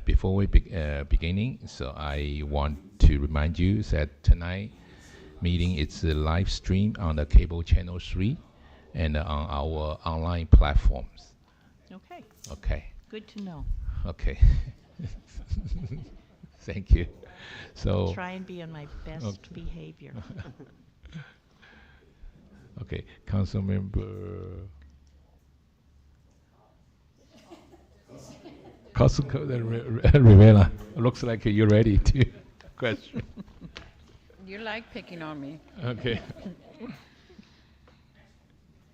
before we beginning, so I want to remind you that tonight meeting is live stream on the cable channel 3 and on our online platforms. Okay. Okay. Good to know. Okay. Thank you. So I'll try and be on my best behavior. Okay, Councilmember Rivera, looks like you're ready to question. You like picking on me. Okay.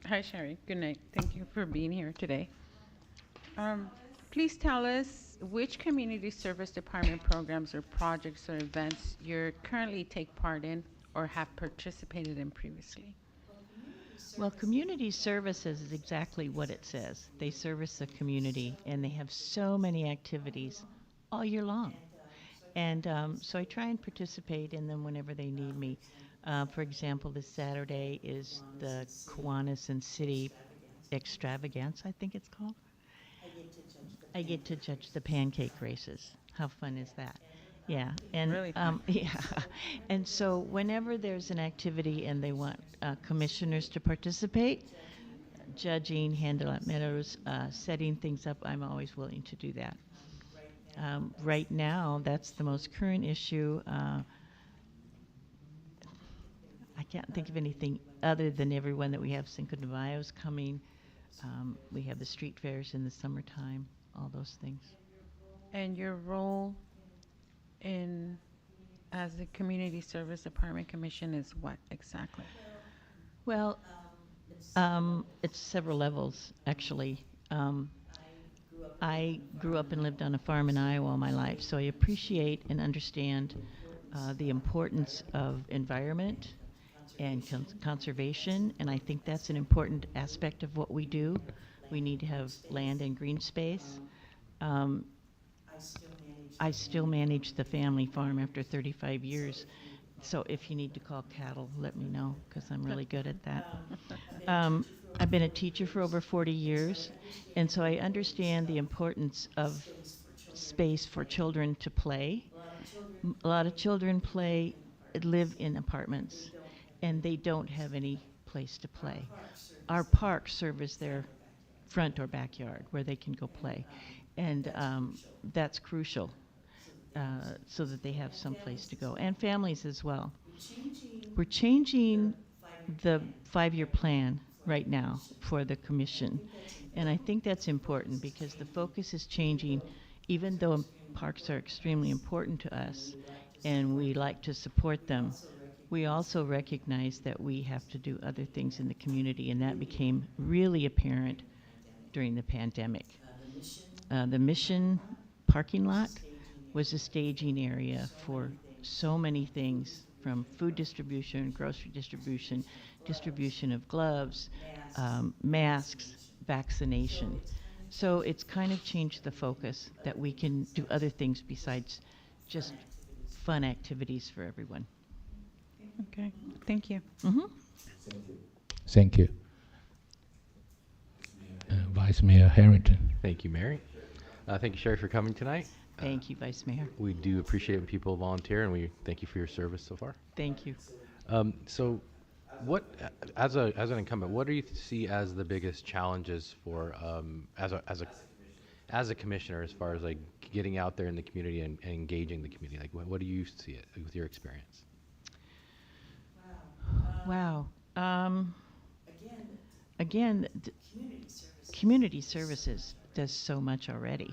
Hi, Sherry. Good night. Thank you for being here today. Please tell us which community service department programs or projects or events you currently take part in or have participated in previously. Well, community services is exactly what it says. They service the community, and they have so many activities all year long. And so I try and participate in them whenever they need me. For example, this Saturday is the Kiwanis and City Extravaganza, I think it's called. I get to judge the pancake races. How fun is that? Yeah, and Really fun. yeah, and so whenever there's an activity and they want commissioners to participate, judging, handle out matters, setting things up, I'm always willing to do that. Right now, that's the most current issue. I can't think of anything other than everyone that we have. Cinco de Mayo's coming. We have the street fairs in the summertime, all those things. And your role as the Community Service Department Commission is what exactly? Well, it's several levels, actually. I grew up and lived on a farm in Iowa all my life, so I appreciate and understand the importance of environment and conservation, and I think that's an important aspect of what we do. We need to have land and green space. I still manage the family farm after 35 years, so if you need to call cattle, let me know, because I'm really good at that. I've been a teacher for over 40 years, and so I understand the importance of space for children to play. A lot of children live in apartments, and they don't have any place to play. Our parks serve as their front or backyard where they can go play, and that's crucial so that they have some place to go, and families as well. We're changing the 5-year plan right now for the commission, and I think that's important because the focus is changing. Even though parks are extremely important to us and we like to support them, we also recognize that we have to do other things in the community, and that became really apparent during the pandemic. The Mission parking lot was a staging area for so many things, from food distribution, grocery distribution, distribution of gloves, masks, vaccination. So it's kind of changed the focus that we can do other things besides just fun activities for everyone. Okay, thank you. Mm-hmm. Thank you. Vice Mayor Harrington. Thank you, Mary. Thank you, Sherry, for coming tonight. Thank you, Vice Mayor. We do appreciate when people volunteer, and we thank you for your service so far. Thank you. So, what, as an incumbent, what do you see as the biggest challenges for as a commissioner, as far as like getting out there in the community and engaging the community? Like, what do you see it with your experience? Wow. Again, community services does so much already.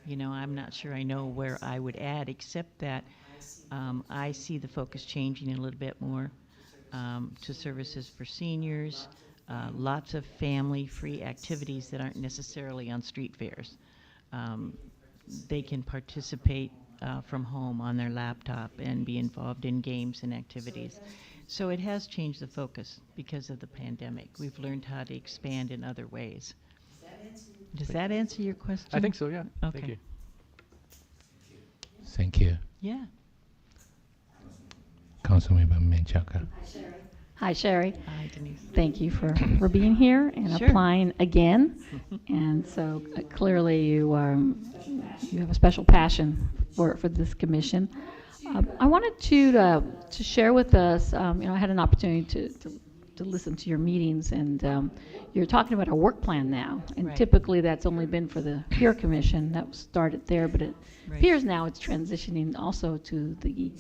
You know, I'm not sure I know where I would add, except that I see the focus changing a little bit more to services for seniors, lots of family-free activities that aren't necessarily on street fairs. they can participate from home on their laptop and be involved in games and activities. So it has changed the focus because of the pandemic. We've learned how to expand in other ways. Does that answer your question? I think so, yeah. Okay. Thank you. Thank you. Yeah. Councilmember Menchaca. Hi, Sherry. Hi, Denise. Thank you for being here and Sure. applying again. And so clearly you have a special passion for this commission. I wanted to share with us, I had an opportunity to listen to your meetings, and you're talking about a work plan now. And Right. typically that's only been for the Peer Commission. That was started there, but it Right. appears now it's transitioning also to the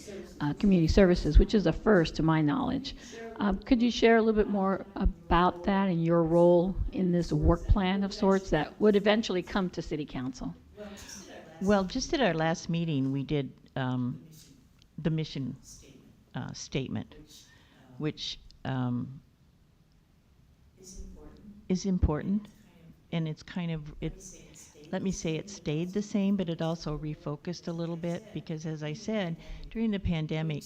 community services, which is a first to my knowledge. Could you share a little bit more about that and your role in this work plan of sorts that would eventually come to City Council? Well, just at our last meeting, we did the mission statement, which is important, and it's let me say it stayed the same, but it also refocused a little bit because, as I said, during the pandemic,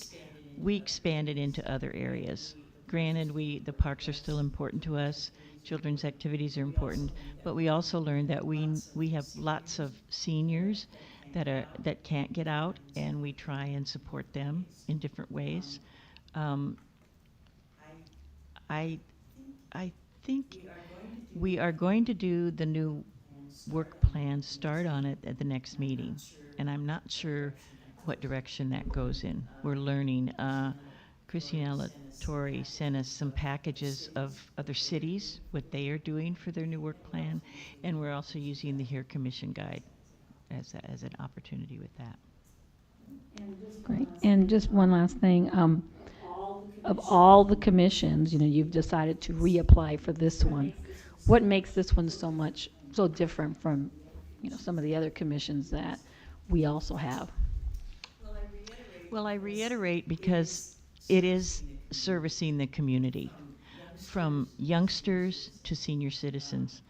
we expanded into other areas. Granted, the parks are still important to us, children's activities are important, but we also learned that we have lots of seniors that can't get out, and we try and support them in different ways. I think we are going to do the new work plan, start on it at the next meeting, and I'm not sure what direction that goes in. We're learning. Christina Latorre sent us some packages of other cities, what they are doing for their new work plan, and we're also using the HERE Commission guide as an opportunity with that. Great. And just one last thing. Of all the commissions, you've decided to reapply for this one. What makes this one so different from, some of the other commissions that we also have? Well, I reiterate because it is servicing the community, from youngsters to senior citizens.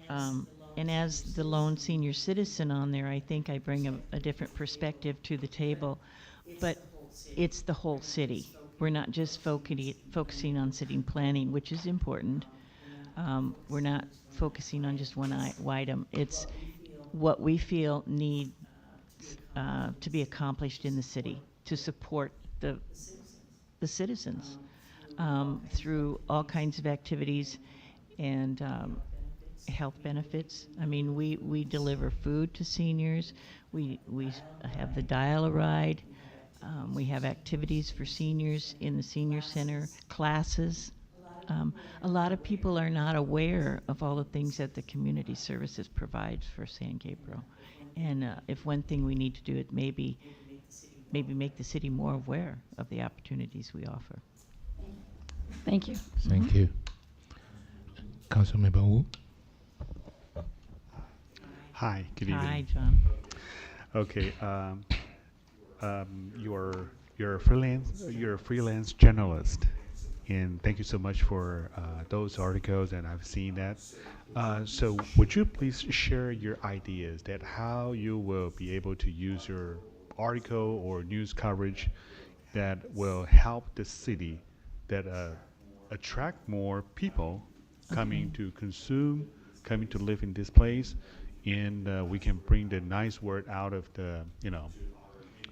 And as the lone senior citizen on there, I think I bring a different perspective to the table. But it's the whole city. We're not just focusing on city planning, which is important. We're not focusing on just one item. It's what we feel needs to be accomplished in the city to support the citizens through all kinds of activities and health benefits. I mean, we deliver food to seniors. We have the Dial-A-Ride. We have activities for seniors in the senior center, classes. A lot of people are not aware of all the things that the community services provides for San Gabriel. And if one thing we need to do is maybe make the city more aware of the opportunities we offer. Thank you. Thank you. Councilmember Wu. Hi, good evening. Hi, John. Okay, you're a freelance journalist, and thank you so much for those articles, and I've seen that. So would you please share your ideas that how you will be able to use your article or news coverage that will help the city that attract more people coming to consume, coming to live in this place, and we can bring the nice word out of the,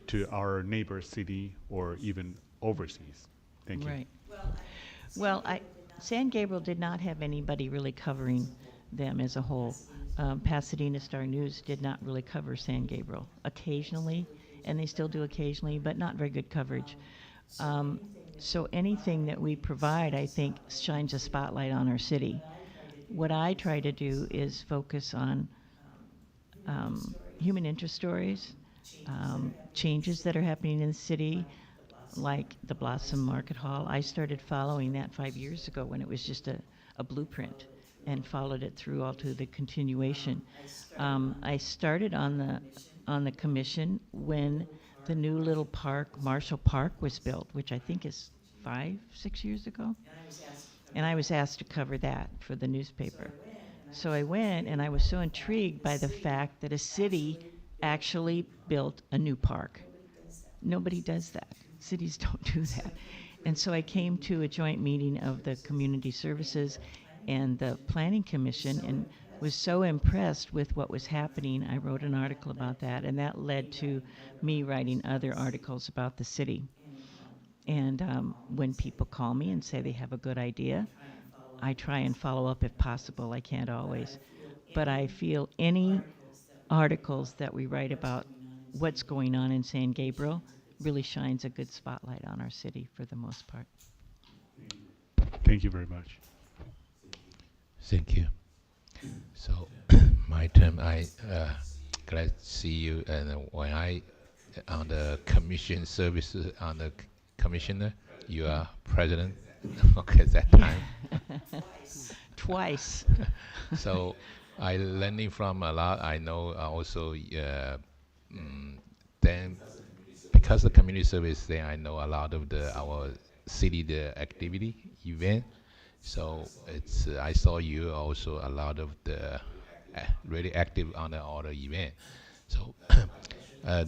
to our neighbor city or even overseas. Thank you. Right. Well, San Gabriel did not have anybody really covering them as a whole. Pasadena Star News did not really cover San Gabriel. Occasionally, and they still do occasionally, but not very good coverage. So anything that we provide, I think, shines a spotlight on our city. What I try to do is focus on human interest stories, changes that are happening in the city, like the Blossom Market Hall. I started following that 5 years ago when it was just a blueprint, and followed it through all to the continuation. I started on the commission when the new little park, Marshall Park, was built, which I think is 5-6 years ago. And I was asked to cover that for the newspaper. So I went, and I was so intrigued by the fact that a city actually built a new park. Nobody does that. Cities don't do that. And so I came to a joint meeting of the Community Services and the Planning Commission and was so impressed with what was happening. I wrote an article about that, and that led to me writing other articles about the city. And when people call me and say they have a good idea, I try and follow up if possible. I can't always. But I feel any articles that we write about what's going on in San Gabriel really shines a good spotlight on our city for the most part. Thank you very much. Thank you. So, my term, I glad to see you. And when I on the commission services on the commissioner, you are president. Okay, that time. Twice. So, I learning from a lot. I know also then because the community service, then I know a lot of our city the activity event. So it's I saw you also a lot of the really active on all the event. So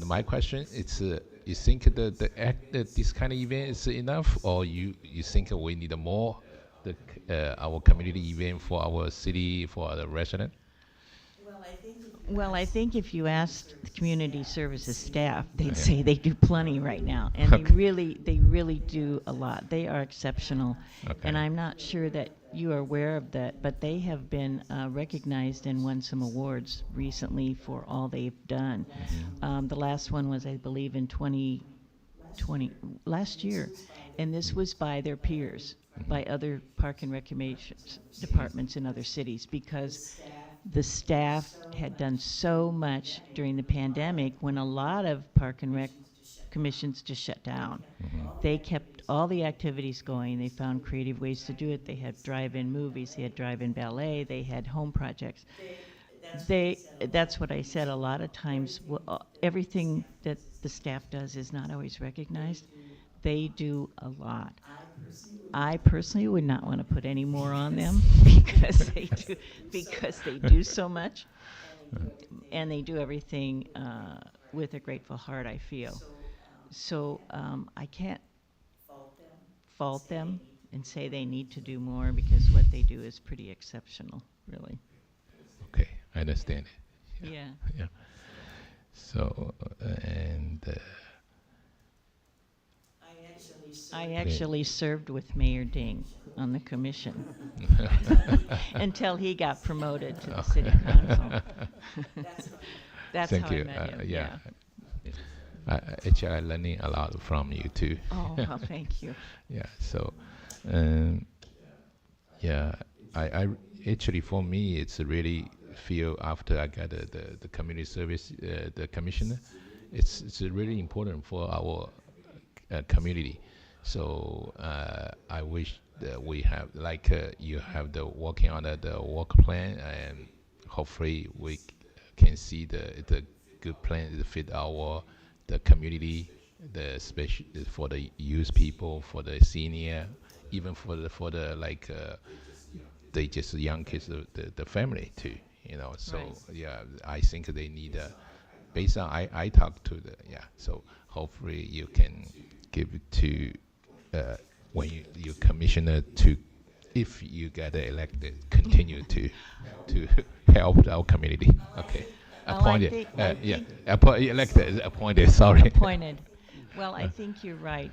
my question is, you think this kind of event is enough, or you think we need more our community event for our city for the resident? Well, I think if you asked the community services staff, they'd say they do plenty right now, and they really do a lot. They are exceptional, and I'm not sure that you are aware of that, but they have been recognized and won some awards recently for all they've done. The last one was, I believe, in 2020, last year, and this was by their peers, by other park and recreation departments in other cities, because the staff had done so much during the pandemic when a lot of park and rec commissions just shut down. They kept all the activities going. They found creative ways to do it. They had drive-in movies. They had drive-in ballet. They had home projects. That's what I said. A lot of times, everything that the staff does is not always recognized. They do a lot. I personally would not want to put any more on them because they do so much, and they do everything with a grateful heart, I feel. So I can't fault them and say they need to do more, because what they do is pretty exceptional, really. Okay, I understand it. Yeah. Yeah. So I actually served with Mayor Ding on the commission until he got promoted to the city council. That's Thank how you. I met him. Yeah. Actually, I'm learning a lot from you too. Oh, well, thank you. Yeah. So, yeah, I actually for me it's really feel after I got the community service the commissioner, it's really important for our community. So I wish that we have like you have the working on the work plan, and hopefully we can see the good plan that fit the community, the special for the youth people, for the senior, even for the like they just young kids, the family too. So right. Yeah, I think they need based on I talked to so hopefully you can give it to when you commissioner to, if you get elected, continue to help our community. Okay, appointed. Elected, appointed. Sorry. Appointed. Well, I think you're right.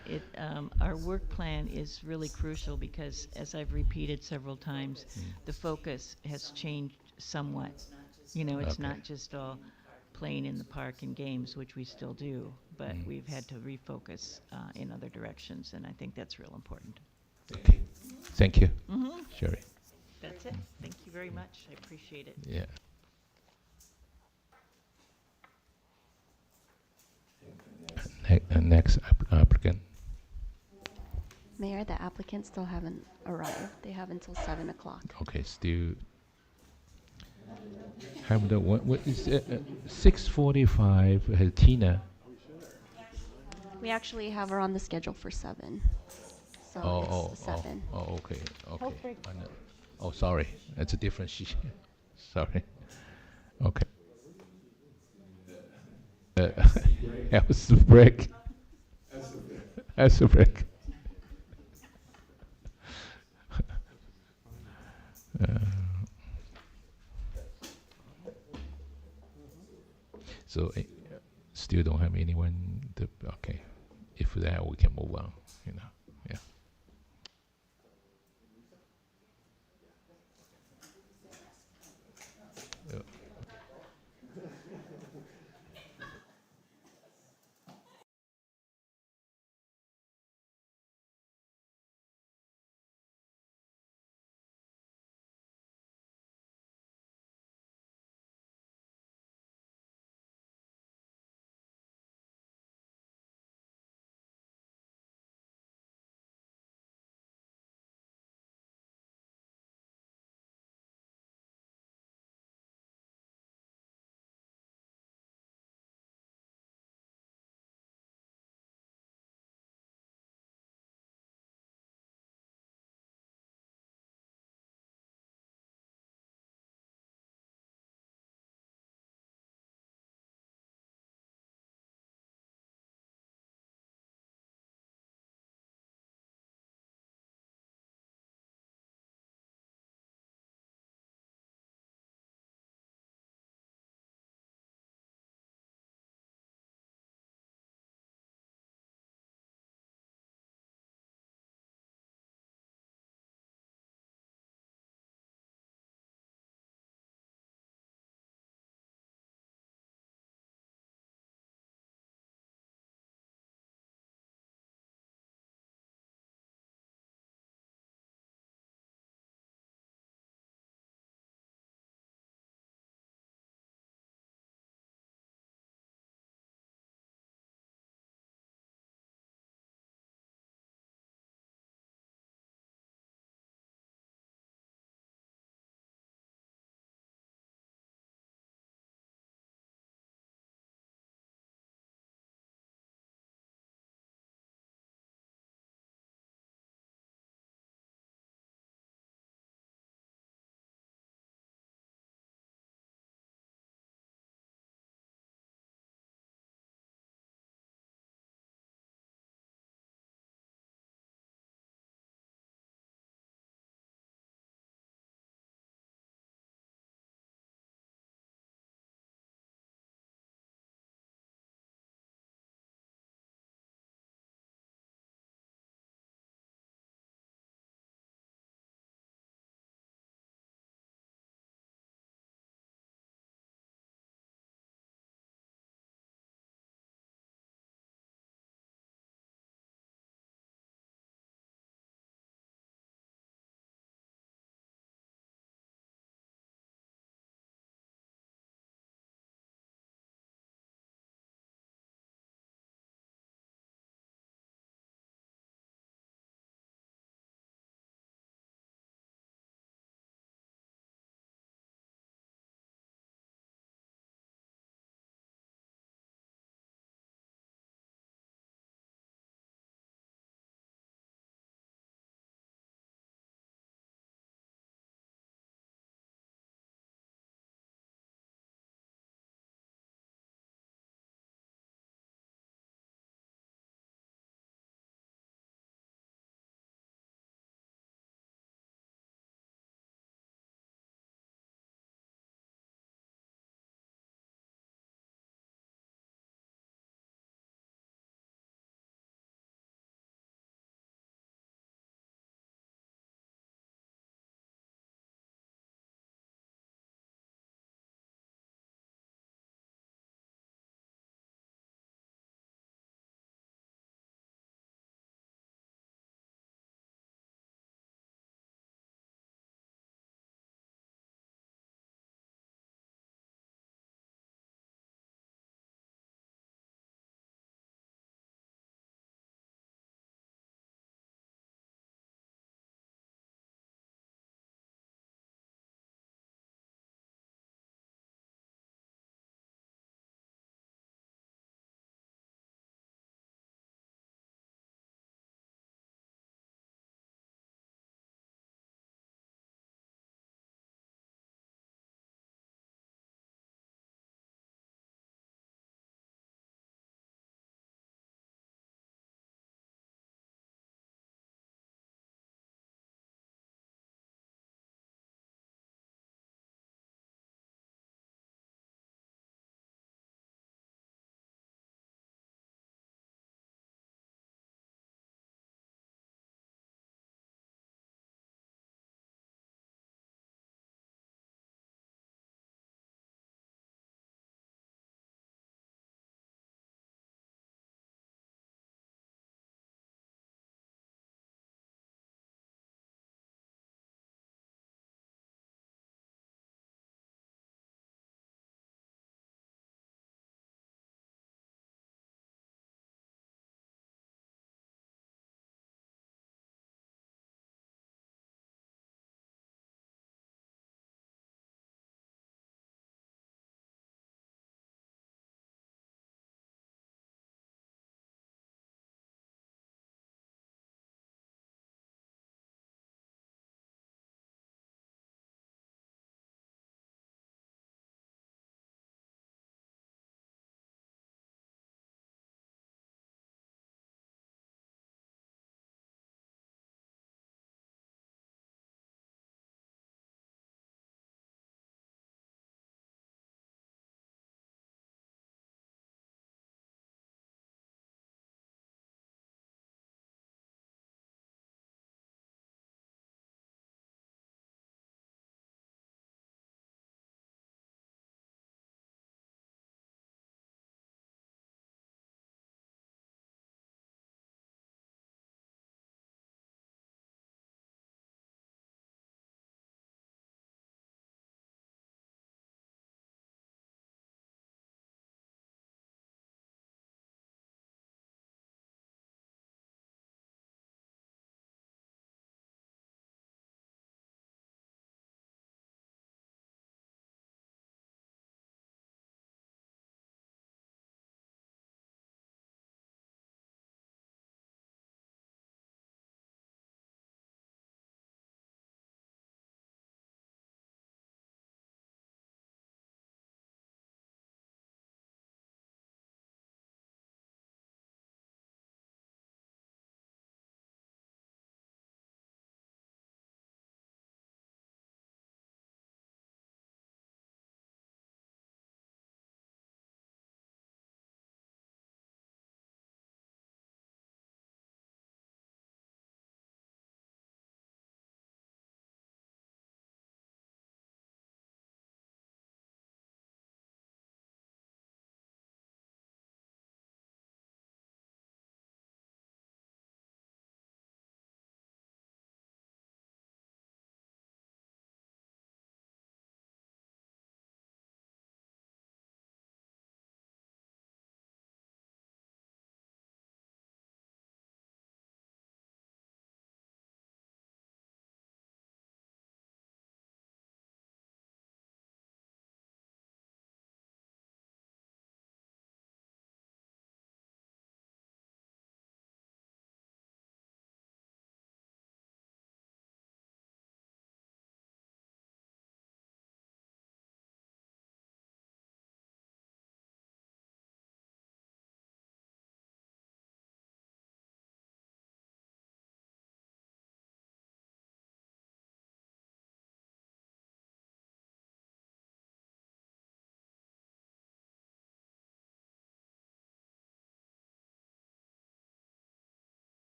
Our work plan is really crucial because, as I've repeated several times, the focus has changed somewhat. It's not just all playing in the park and games, which we still do, but we've had to refocus in other directions, and I think that's real important. Okay. Thank you, Sherry. That's it. Thank you very much. I appreciate it. Yeah. Next applicant. Mayor, the applicants still haven't arrived. They have until 7 o'clock. Okay, still have the what is 6:45? Has Tina? We actually have her on the schedule for 7. So it's 7. Okay. Oh, sorry, that's a different sheet. Sorry. Okay. Uh, House break. House break. Uh, so still don't have anyone. Okay, if that we can move on. You know, yeah.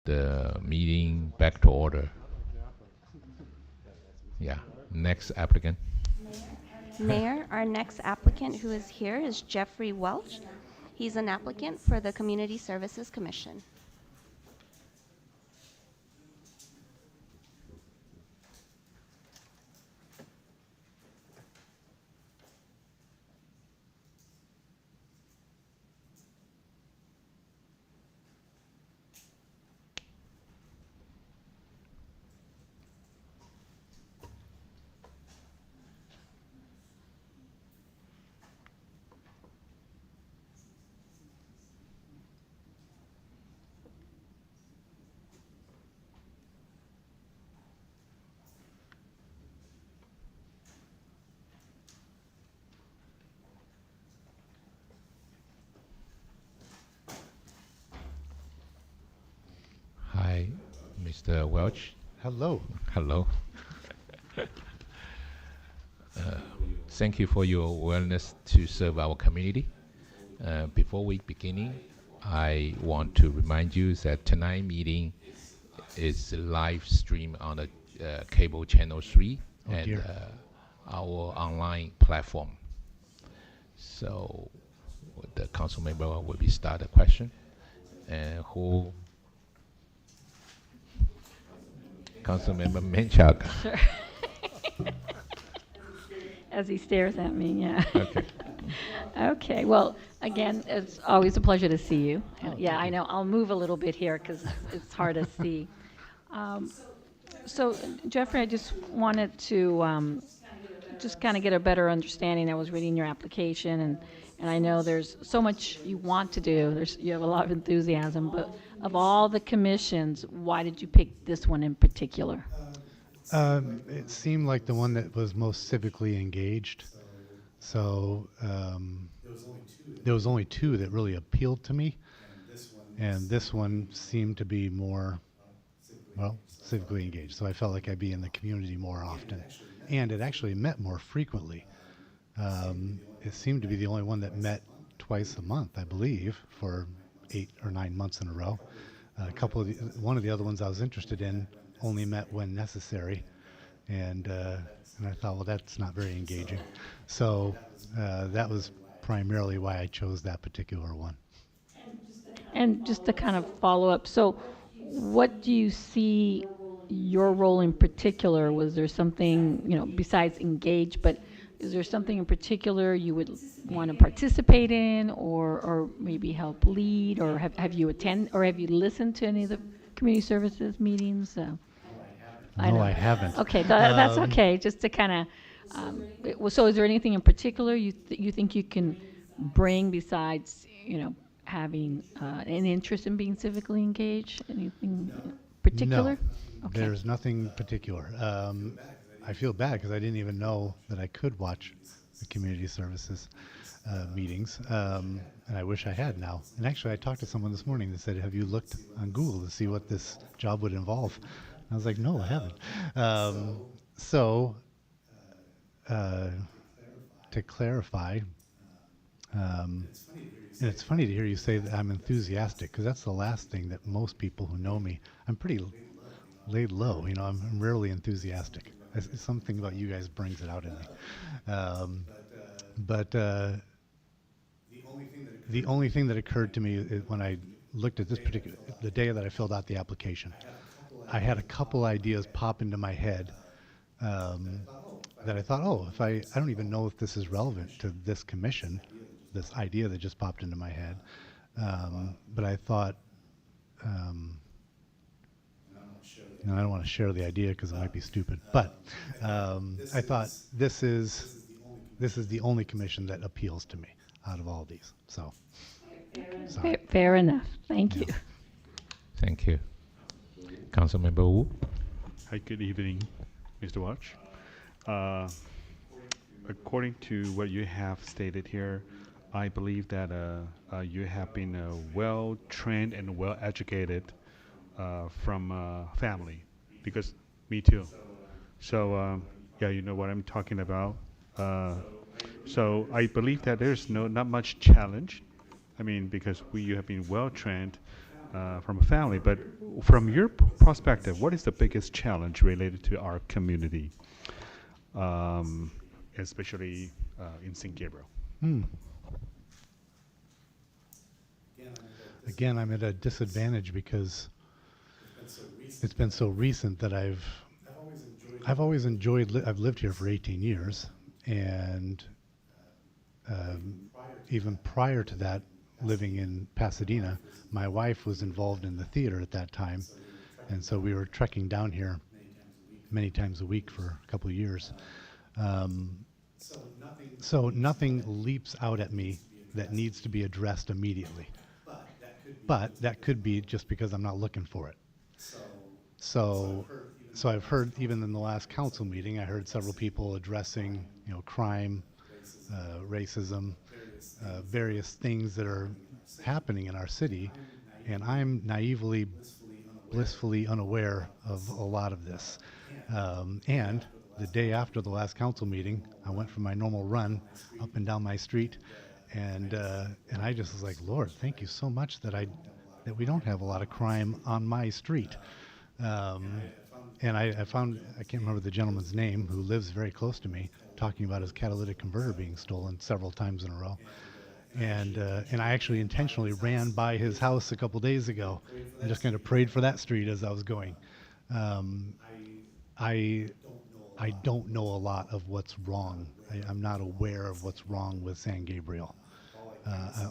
the meeting back to order. Yeah, next applicant. Mayor, our next applicant who is here is Jeffrey Welch. He's an applicant for the Community Services Commission. Hi, Mr. Welch. Hello. Hello. Thank you for your willingness to serve our community. Before we begin, I want to remind you that tonight's meeting is live stream on the cable channel 3 and our online platform. So the council member will be start a question, and who? Councilmember Menchaca. Sure. As he stares at me, yeah. Okay. Okay, well, again, it's always a pleasure to see you. Yeah, I know, I'll move a little bit here because it's hard to see. So, Jeffrey, I just wanted to just kind of get a better understanding. I was reading your application, and I know there's so much you want to do. You have a lot of enthusiasm, but of all the commissions, why did you pick this one in particular? It seemed like the one that was most civically engaged. So there was only two that really appealed to me, and this one seemed to be more, well, civically engaged. So I felt like I'd be in the community more often, and it actually met more frequently. It seemed to be the only one that met twice a month, I believe, for 8 or 9 months in a row. One of the other ones I was interested in only met when necessary, and I thought, well, that's not very engaging. So that was primarily why I chose that particular one. And just to kind of follow up, so what do you see your role in particular? Was there something, besides engage, but is there something in particular you would want to participate in, or maybe help lead, or have you listened to any of the community services meetings? I haven't. Okay, that's okay. Just to kind of, so is there anything in particular you think you can bring besides, having an interest in being civically engaged? Anything particular? No, okay. There's nothing particular. I feel bad because I didn't even know that I could watch the community services meetings, and I wish I had now. And actually, I talked to someone this morning that said, have you looked on Google to see what this job would involve? And I was like, no, I haven't. To clarify, and it's funny to hear you say that I'm enthusiastic, because that's the last thing that most people who know me, I'm pretty laid low. I'm rarely enthusiastic. Something about you guys brings it out in me. But the only thing that occurred to me is when I looked at the day that I filled out the application, I had a couple ideas pop into my head that I thought, I don't even know if this is relevant to this commission, this idea that just popped into my head. But I thought, I don't want to share the idea because it might be stupid, but I thought this is the only commission that appeals to me out of all these. So, fair enough. Thank you. Thank you. Councilmember Wu. Hi, good evening, Mr. Welch. According to what you have stated here, I believe that you have been well-trained and well-educated from family, because me too. So yeah, you know what I'm talking about. So I believe that there's not much challenge. I mean, because you have been well-trained, from a family, but from your perspective, what is the biggest challenge related to our community, especially in St. Gabriel? Again, I'm at a disadvantage because it's been so recent that I've always enjoyed. I've lived here for 18 years, and even prior to that, living in Pasadena, my wife was involved in the theater at that time, and so we were trekking down here many times a week for a couple of years. So nothing leaps out at me that needs to be addressed immediately. But that could be just because I'm not looking for it. So I've heard, even in the last council meeting, I heard several people addressing, crime, racism, various things that are happening in our city, and I'm naively, blissfully unaware of a lot of this. And the day after the last council meeting, I went for my normal run up and down my street, and I just was like, Lord, thank you so much that we don't have a lot of crime on my street. And I found, I can't remember the gentleman's name, who lives very close to me, talking about his catalytic converter being stolen several times in a row. And I actually intentionally ran by his house a couple days ago and just kind of prayed for that street as I was going. I don't know a lot of what's wrong. I'm not aware of what's wrong with San Gabriel.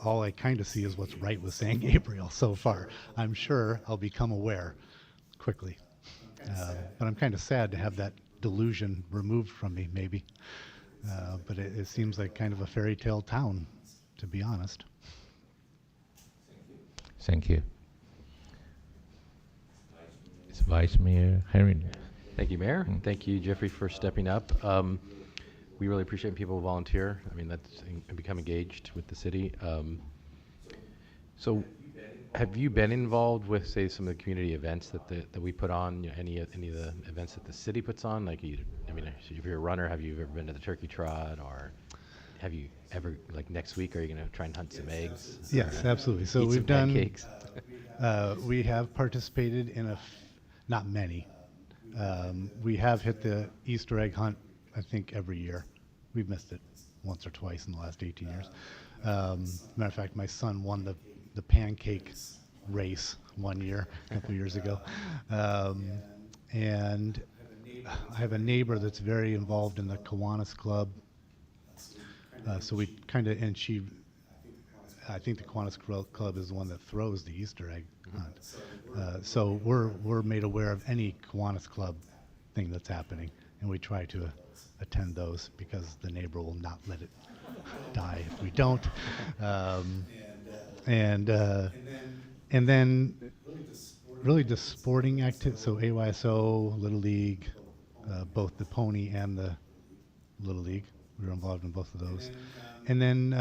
All I kind of see is what's right with San Gabriel so far. I'm sure I'll become aware quickly. But I'm kind of sad to have that delusion removed from me, maybe. But it seems like kind of a fairy tale town, to be honest. Thank you. It's Vice Mayor Herring. Thank you, Mayor. Thank you, Jeffrey, for stepping up. We really appreciate people who volunteer. I mean, that's and become engaged with the city. So, have you been involved with, say, some of the community events that we put on? Any of the events that the city puts on? Like, if you're a runner, have you ever been to the turkey trot, or have you ever, like next week, are you going to try and hunt some eggs? Yes, absolutely. So we've done pancakes? We have participated in not many. We have hit the Easter egg hunt, I think, every year. We've missed it once or twice in the last 18 years. Matter of fact, my son won the pancake race one year, a couple years ago. And I have a neighbor that's very involved in the Kiwanis Club. So we kind of, I think the Kiwanis Club is the one that throws the Easter egg hunt. So we're made aware of any Kiwanis Club thing that's happening, and we try to attend those because the neighbor will not let it die if we don't. And then really the sporting activity, so AYSO, Little League, both the Pony and the Little League. We were involved in both of those. And then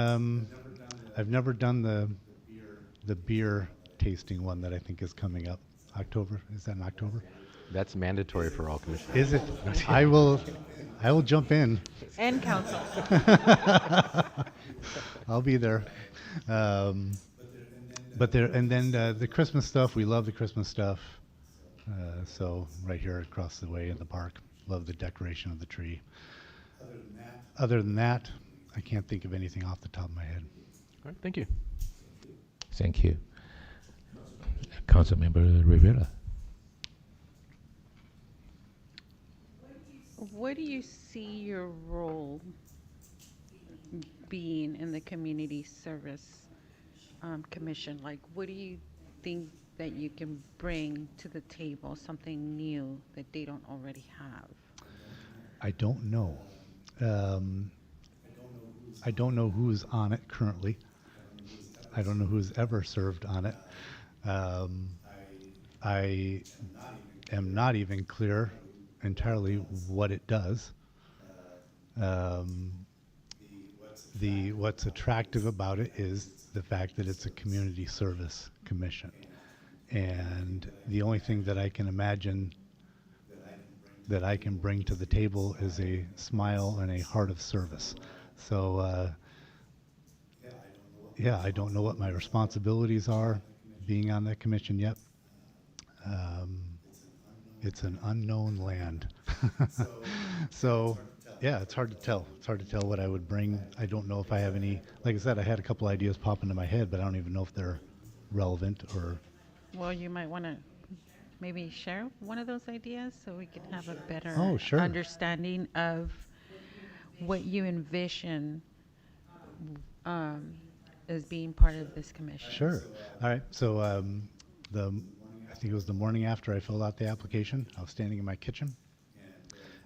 I've never done the beer tasting one that I think is coming up. October, is that in October? That's mandatory for all commissioners. Is it? I will jump in. And council. I'll be there. But then the Christmas stuff, we love the Christmas stuff. So right here across the way in the park, love the decoration of the tree. Other than that, I can't think of anything off the top of my head. All right, thank you. Thank you. Councilmember Rivera. What do you see your role being in the Community Service Commission? Like, what do you think that you can bring to the table, something new that they don't already have? I don't know. I don't know who's on it currently. I don't know who's ever served on it. I am not even clear entirely what it does. What's attractive about it is the fact that it's a community service commission. And the only thing that I can imagine that I can bring to the table is a smile and a heart of service. So, yeah, I don't know what my responsibilities are, being on that commission yet. It's an unknown land. So, yeah, it's hard to tell. It's hard to tell what I would bring. I don't know if I have any, like I said, I had a couple ideas pop into my head, but I don't even know if they're relevant or. Well, you might want to maybe share one of those ideas so we can have a better sure. understanding of what you envision as being part of this commission. Sure. All right. So I think it was the morning after I filled out the application. I was standing in my kitchen,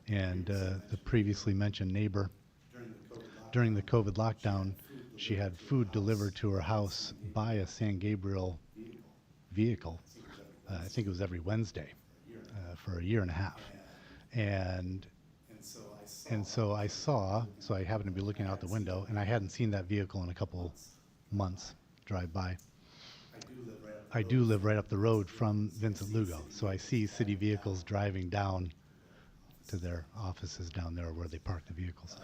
and the previously mentioned neighbor, during the COVID lockdown, she had food delivered to her house by a San Gabriel vehicle. I think it was every Wednesday for a year and a half. And so I happened to be looking out the window, and I hadn't seen that vehicle in a couple months drive by. I do live right up the road from Vincent Lugo, so I see city vehicles driving down to their offices down there where they park the vehicles.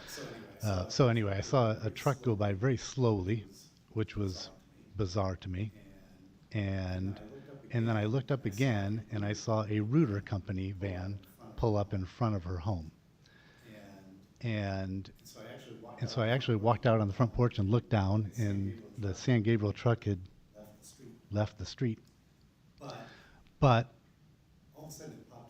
So anyway, I saw a truck go by very slowly, which was bizarre to me. And then I looked up again, and I saw a Rooter Company van pull up in front of her home. And so I actually walked out on the front porch and looked down, and the San Gabriel truck had left the street. But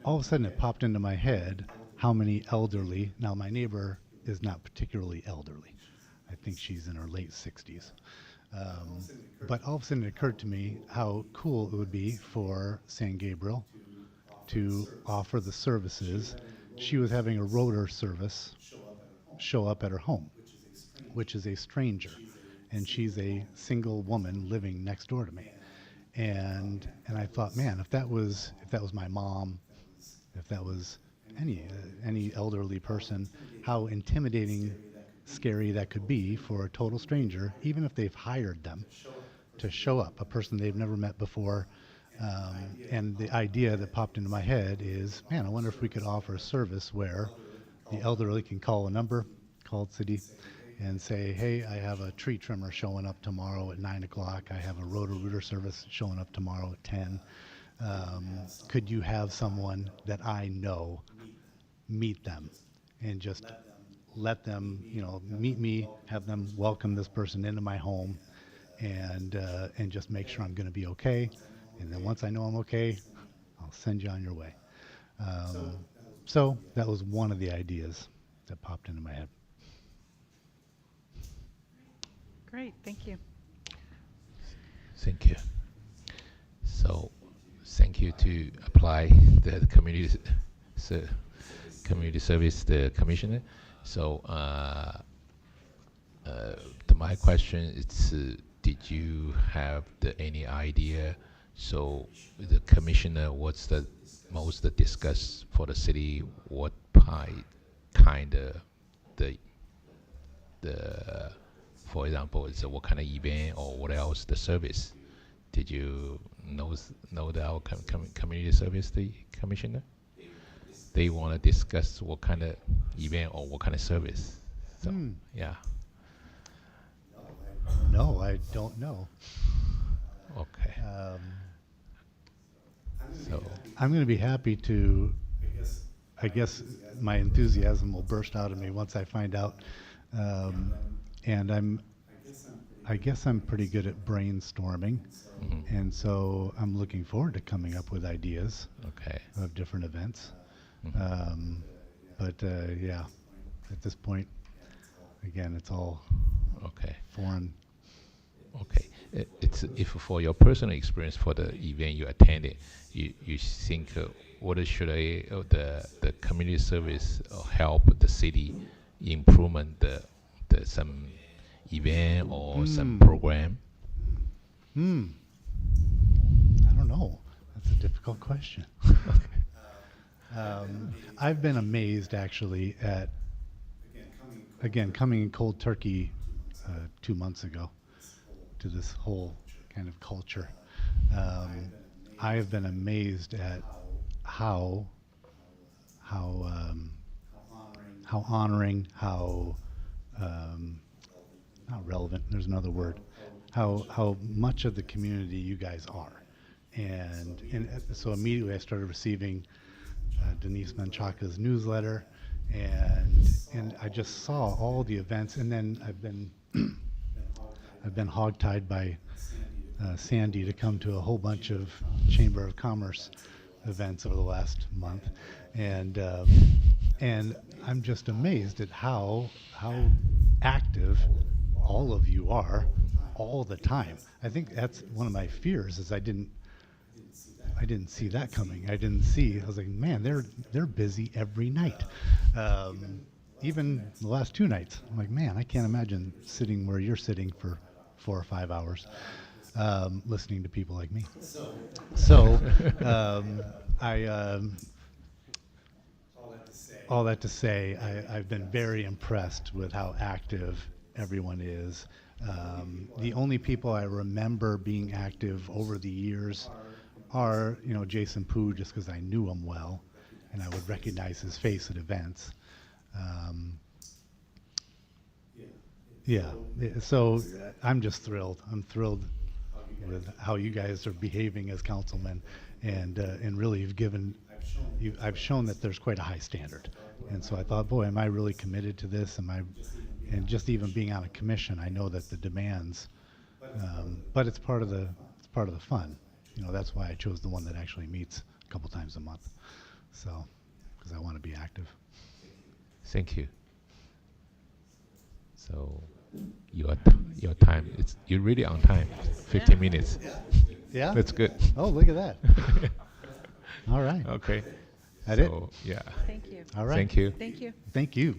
all of a sudden it popped into my head how many elderly, now my neighbor is not particularly elderly. I think she's in her late 60s. But all of a sudden it occurred to me how cool it would be for San Gabriel to offer the services. She was having a rotor service show up at her home, which is a stranger, and she's a single woman living next door to me. And I thought, man, if that was my mom, if that was any elderly person, how intimidating, scary that could be for a total stranger, even if they've hired them to show up, a person they've never met before. And the idea that popped into my head is, man, I wonder if we could offer a service where the elderly can call a number, call the city, and say, hey, I have a tree trimmer showing up tomorrow at 9 o'clock. I have a rotor service showing up tomorrow at 10. Could you have someone that I know meet them and just let them, meet me, have them welcome this person into my home, and just make sure I'm going to be okay. And then once I know I'm okay, I'll send you on your way. So that was one of the ideas that popped into my head. Great, thank you. Thank you. So, thank you to apply the community service, the commissioner. So, my question is, did you have any idea? So, the commissioner, what's the most discussed for the city? What kind of the for example, is what kind of event or what else the service? Did you know that our community service, the commissioner? They want to discuss what kind of event or what kind of service. So, yeah. No, I don't know. Okay. So I'm going to be happy to. I guess my enthusiasm will burst out of me once I find out. And I guess I'm pretty good at brainstorming, and so I'm looking forward to coming up with ideas of different events. But yeah, at this point, again, it's all foreign. Okay, it's if for your personal experience for the event you attended, you think what should the community service help the city improvement the some event or some program? I don't know. That's a difficult question. I've been amazed actually at, again, coming in cold turkey 2 months ago to this whole kind of culture. I have been amazed at how honoring, how not relevant, there's another word, how much of the community you guys are. And so immediately I started receiving Denise Menchaca's newsletter, and I just saw all the events, and then I've been hogtied by Sandy to come to a whole bunch of Chamber of Commerce events over the last month, and I'm just amazed at how active all of you are all the time. I think that's one of my fears, is I didn't see that coming. I was like, man, they're busy every night. Even the last 2 nights, I'm like, man, I can't imagine sitting where you're sitting for 4 or 5 hours, listening to people like me. So, all that to say, I've been very impressed with how active everyone is. The only people I remember being active over the years are, Jason Poo, just because I knew him well, and I would recognize his face at events. So I'm just thrilled. I'm thrilled with how you guys are behaving as councilmen, and really I've shown that there's quite a high standard. And so I thought, boy, am I really committed to this? And just even being on a commission, I know that the demands, but it's part of the fun. That's why I chose the one that actually meets a couple times a month. So, because I want to be active. Thank you. So, your time, you're really on time. 15 minutes. Yeah. That's good. Oh, look at that. All right. Okay. That it? Yeah. Thank you. All right. Thank you. Thank you. Thank you.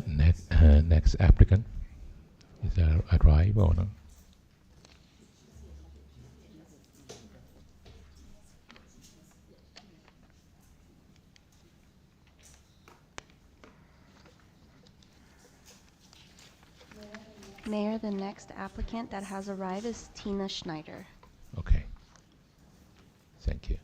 Next applicant. Is that arrive or no? Mayor, the next applicant that has arrived is Tina Schneider. Okay. Thank you.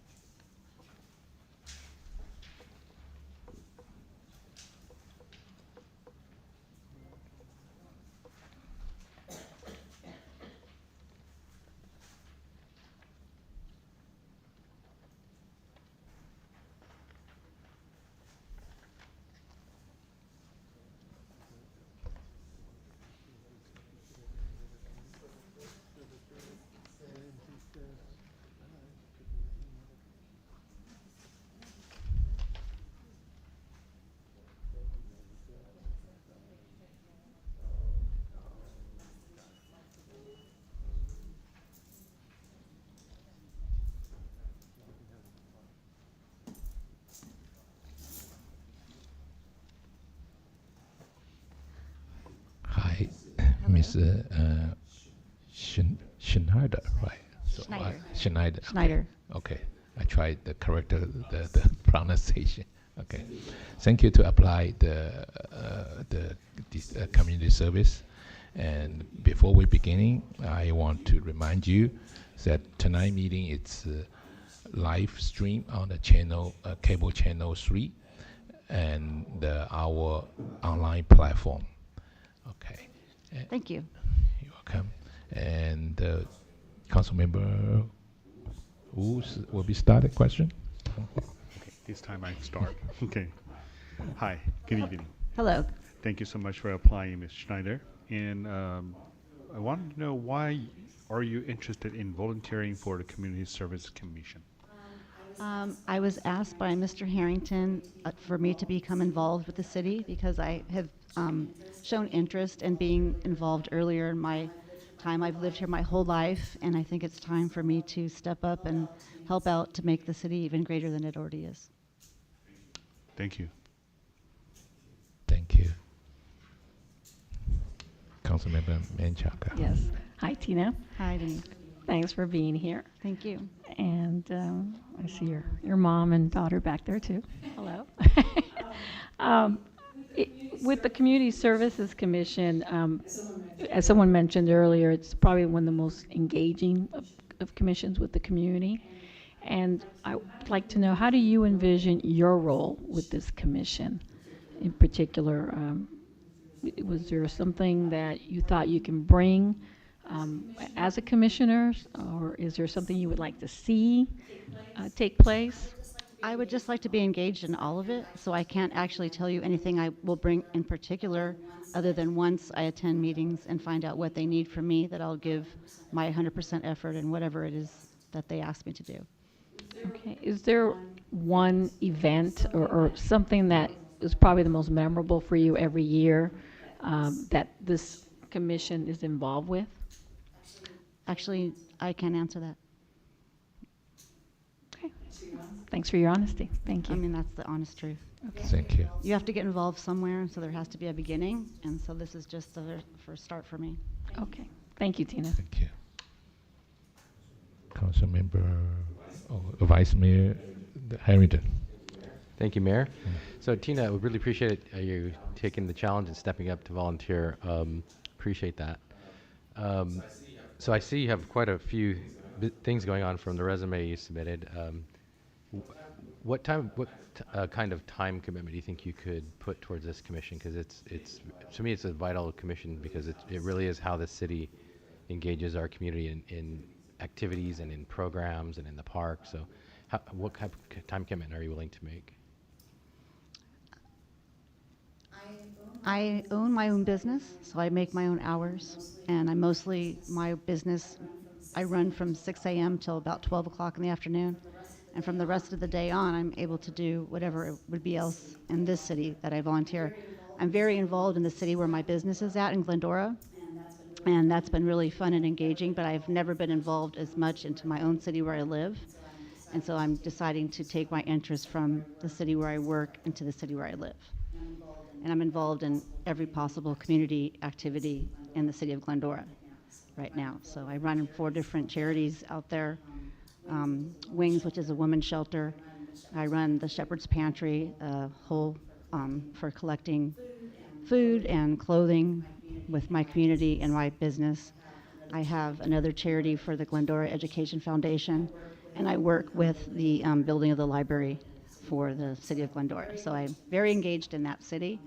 Hi, Ms. Schneider, right? So Schneider. Schneider. Okay, I tried the correct the pronunciation. Okay, thank you to apply this community service. And before we beginning, I want to remind you that tonight meeting it's live stream on the channel cable channel 3 and our online platform. Okay. Thank you. You're welcome. And council member, who will be started question? Okay, this time I start. Okay. Hi, good evening. Hello. Thank you so much for applying, Ms. Schneider. And I wanted to know, why are you interested in volunteering for the Community Service Commission? I was asked by Mr. Harrington for me to become involved with the city because I have shown interest in being involved earlier in my time. I've lived here my whole life, and I think it's time for me to step up and help out to make the city even greater than it already is. Thank you. Thank you. Councilmember Menchaca. Yes. Hi, Tina. Hi, Denise. Thanks for being here. Thank you. And I see your mom and daughter back there too. Hello. With the Community Services Commission, as someone mentioned earlier, it's probably one of the most engaging of commissions with the community. And I would like to know, how do you envision your role with this commission? In particular, Was there something that you thought you can bring as a commissioner, or is there something you would like to see take place? I would just like to be engaged in all of it, so I can't actually tell you anything I will bring in particular, other than once I attend meetings and find out what they need from me, that I'll give my 100% effort in whatever it is that they ask me to do. Okay, is there one event or something that is probably the most memorable for you every year that this commission is involved with? Actually, I can't answer that. Okay. Thanks for your honesty. Thank you. I mean, that's the honest truth. Okay. Thank you. You have to get involved somewhere, so there has to be a beginning, and so this is just the first start for me. Okay. Thank you, Tina. Thank you. Council Member, Vice Mayor Harrington. Thank you, Mayor. So Tina, we really appreciate you taking the challenge and stepping up to volunteer. Appreciate that. So I see you have quite a few things going on from the resume you submitted. What kind of time commitment do you think you could put towards this commission? Because it's to me, it's a vital commission because it really is how the city engages our community in activities and in programs and in the park. So what kind of time commitment are you willing to make? I own my own business, so I make my own hours, and my business, I run from 6 a.m. till about 12 o'clock in the afternoon, and from the rest of the day on, I'm able to do whatever it would be else in this city that I volunteer. I'm very involved in the city where my business is at in Glendora, and that's been really fun and engaging, but I've never been involved as much into my own city where I live, and so I'm deciding to take my interest from the city where I work into the city where I live. And I'm involved in every possible community activity in the city of Glendora right now. So I run 4 different charities out there. Wings, which is a women's shelter. I run the Shepherd's Pantry, for collecting food and clothing with my community and my business. I have another charity for the Glendora Education Foundation, and I work with the building of the library for the city of Glendora. So I'm very engaged in that city.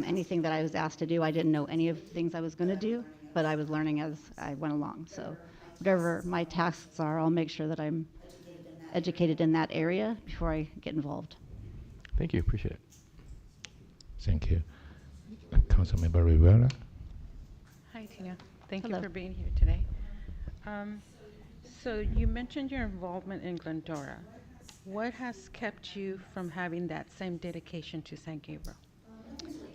Anything that I was asked to do, I didn't know any of the things I was going to do, but I was learning as I went along. So whatever my tasks are, I'll make sure that I'm educated in that area before I get involved. Thank you. Appreciate it. Thank you. Councilmember Rivera. Hi, Tina. Thank Hello. you for being here today. So you mentioned your involvement in Glendora. What has kept you from having that same dedication to San Gabriel?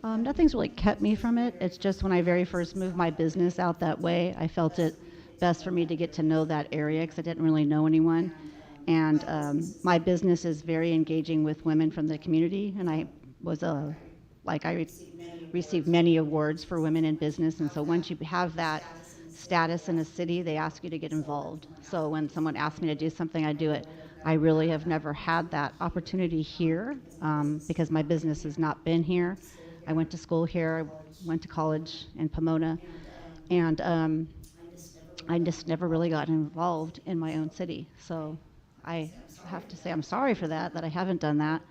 Nothing's really kept me from it. It's just when I very first moved my business out that way, I felt it best for me to get to know that area because I didn't really know anyone. And my business is very engaging with women from the community, and I was received many awards for women in business. And so once you have that status in a city, they ask you to get involved. So when someone asks me to do something, I do it. I really have never had that opportunity here because my business has not been here. I went to school here, I went to college in Pomona, and I just never really got involved in my own city. So I have to say I'm sorry for that I haven't done that,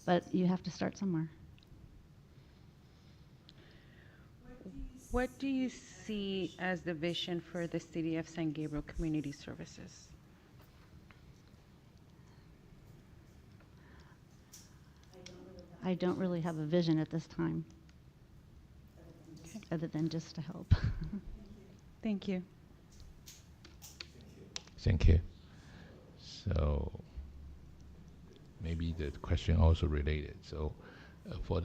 but you have to start somewhere. What do you see as the vision for the City of San Gabriel Community Services? I don't really have a vision at this time, other than just to help. Thank you. Thank you. So maybe the question also related. So for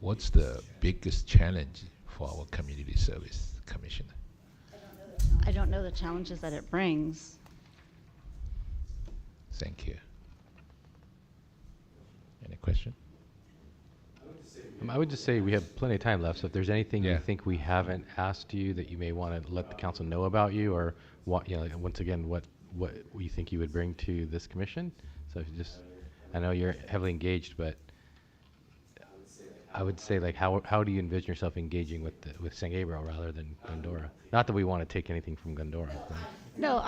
what's the biggest challenge for our community service commissioner? I don't know the challenges that it brings. Thank you. Any question? I would just say we have plenty of time left, so if there's anything you think we haven't asked you that you may want to let the council know about you, or what, once again, what you think you would bring to this commission. So if you just, I know you're heavily engaged, but I would say, like, how do you envision yourself engaging with San Gabriel rather than Glendora? Not that we want to take anything from Glendora. Right? No,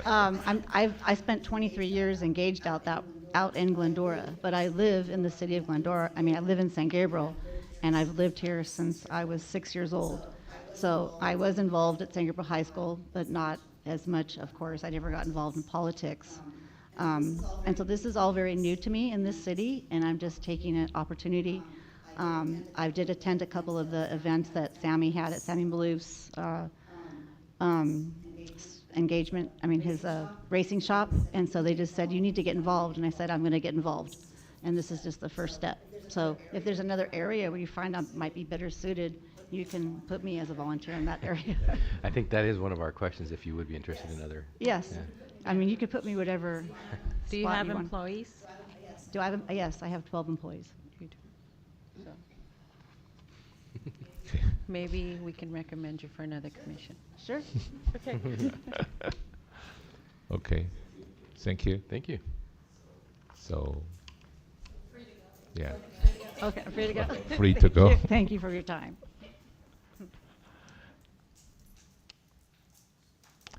I spent 23 years engaged out in Glendora, but I live in the city of Glendora. I mean, I live in San Gabriel, and I and I've lived here since I was 6 years old. So I was involved at San Gabriel High School, but not as much, of course. I never got involved in politics. And so this is all very new to me in this city, and I'm just taking an opportunity. I did attend a couple of the events that Sammy had at Sammy Malouf's engagement, his racing shop, and so they just said, you need to get involved, and I said, I'm going to get involved, and this is just the first step. So if there's another area where you find I might be better suited, you can put me as a volunteer in that area. I think that is one of our questions, if you would be interested in other. Yes. Yeah. You could put me whatever. Do you have employees? Do I have? Yes, I have 12 employees. You do. So maybe we can recommend you for another commission. Sure. Okay. Okay. Thank you. Thank you. So, yeah. Okay, free to go. Free to go. Thank you for your time.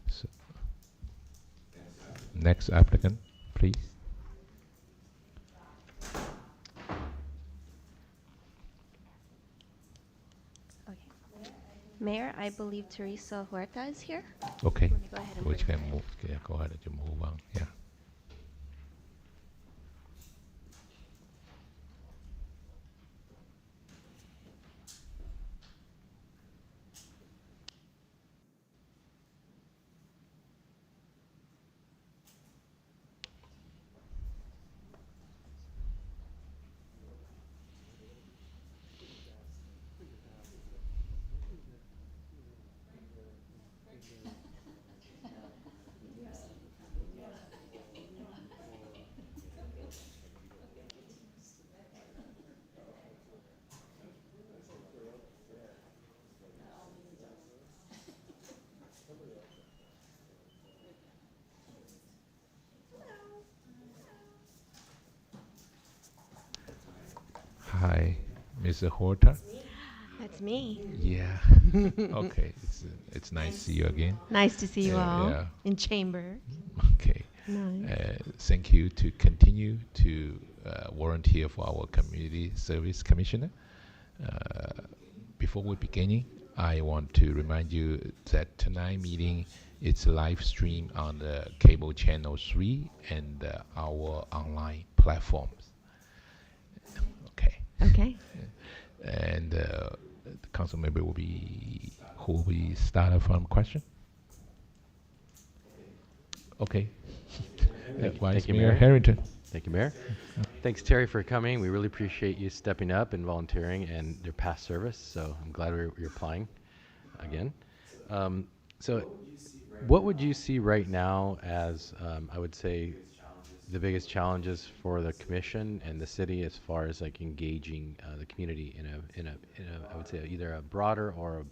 So, next applicant, please. Okay. Mayor, I believe Teresa Huerta is here. Okay. Let me go ahead and Which bring can her in. move. Yeah, go ahead and move on. Yeah. Hi, Mr. Horta. That's me. Yeah. Okay. It's nice to see you again. Nice to see you all Yeah. in chamber. Okay. Nice. Thank you to continue to volunteer for our Community Service Commissioner. Before we beginning, I want to remind you that tonight meeting is live stream on the cable channel 3 and our online platforms. Okay. Okay. And the council member will be started from question. Okay. Vice Thank you, Mayor Mayor. Harrington. Thank you, Mayor. Thanks, Terry, for coming. We really appreciate you stepping up and volunteering and your past service. So I'm glad you're applying again. So what would you see right now as, I would say, the biggest challenges for the commission and the city as far as like engaging the community in a I would say either a broader or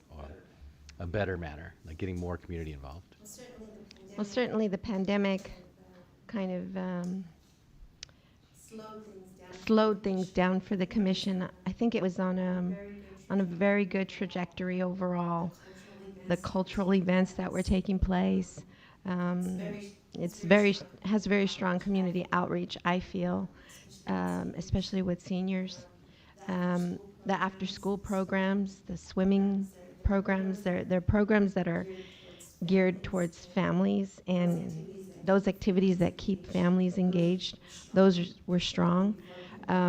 a better manner, like getting more community involved? Well, certainly the pandemic kind of slowed things down for the commission. I think it was on a very good trajectory overall. The cultural events that were taking place. Has very strong community outreach, I feel, especially with seniors. The after-school programs, the swimming programs, they're programs that are geared towards families, and those activities that keep families engaged, those were strong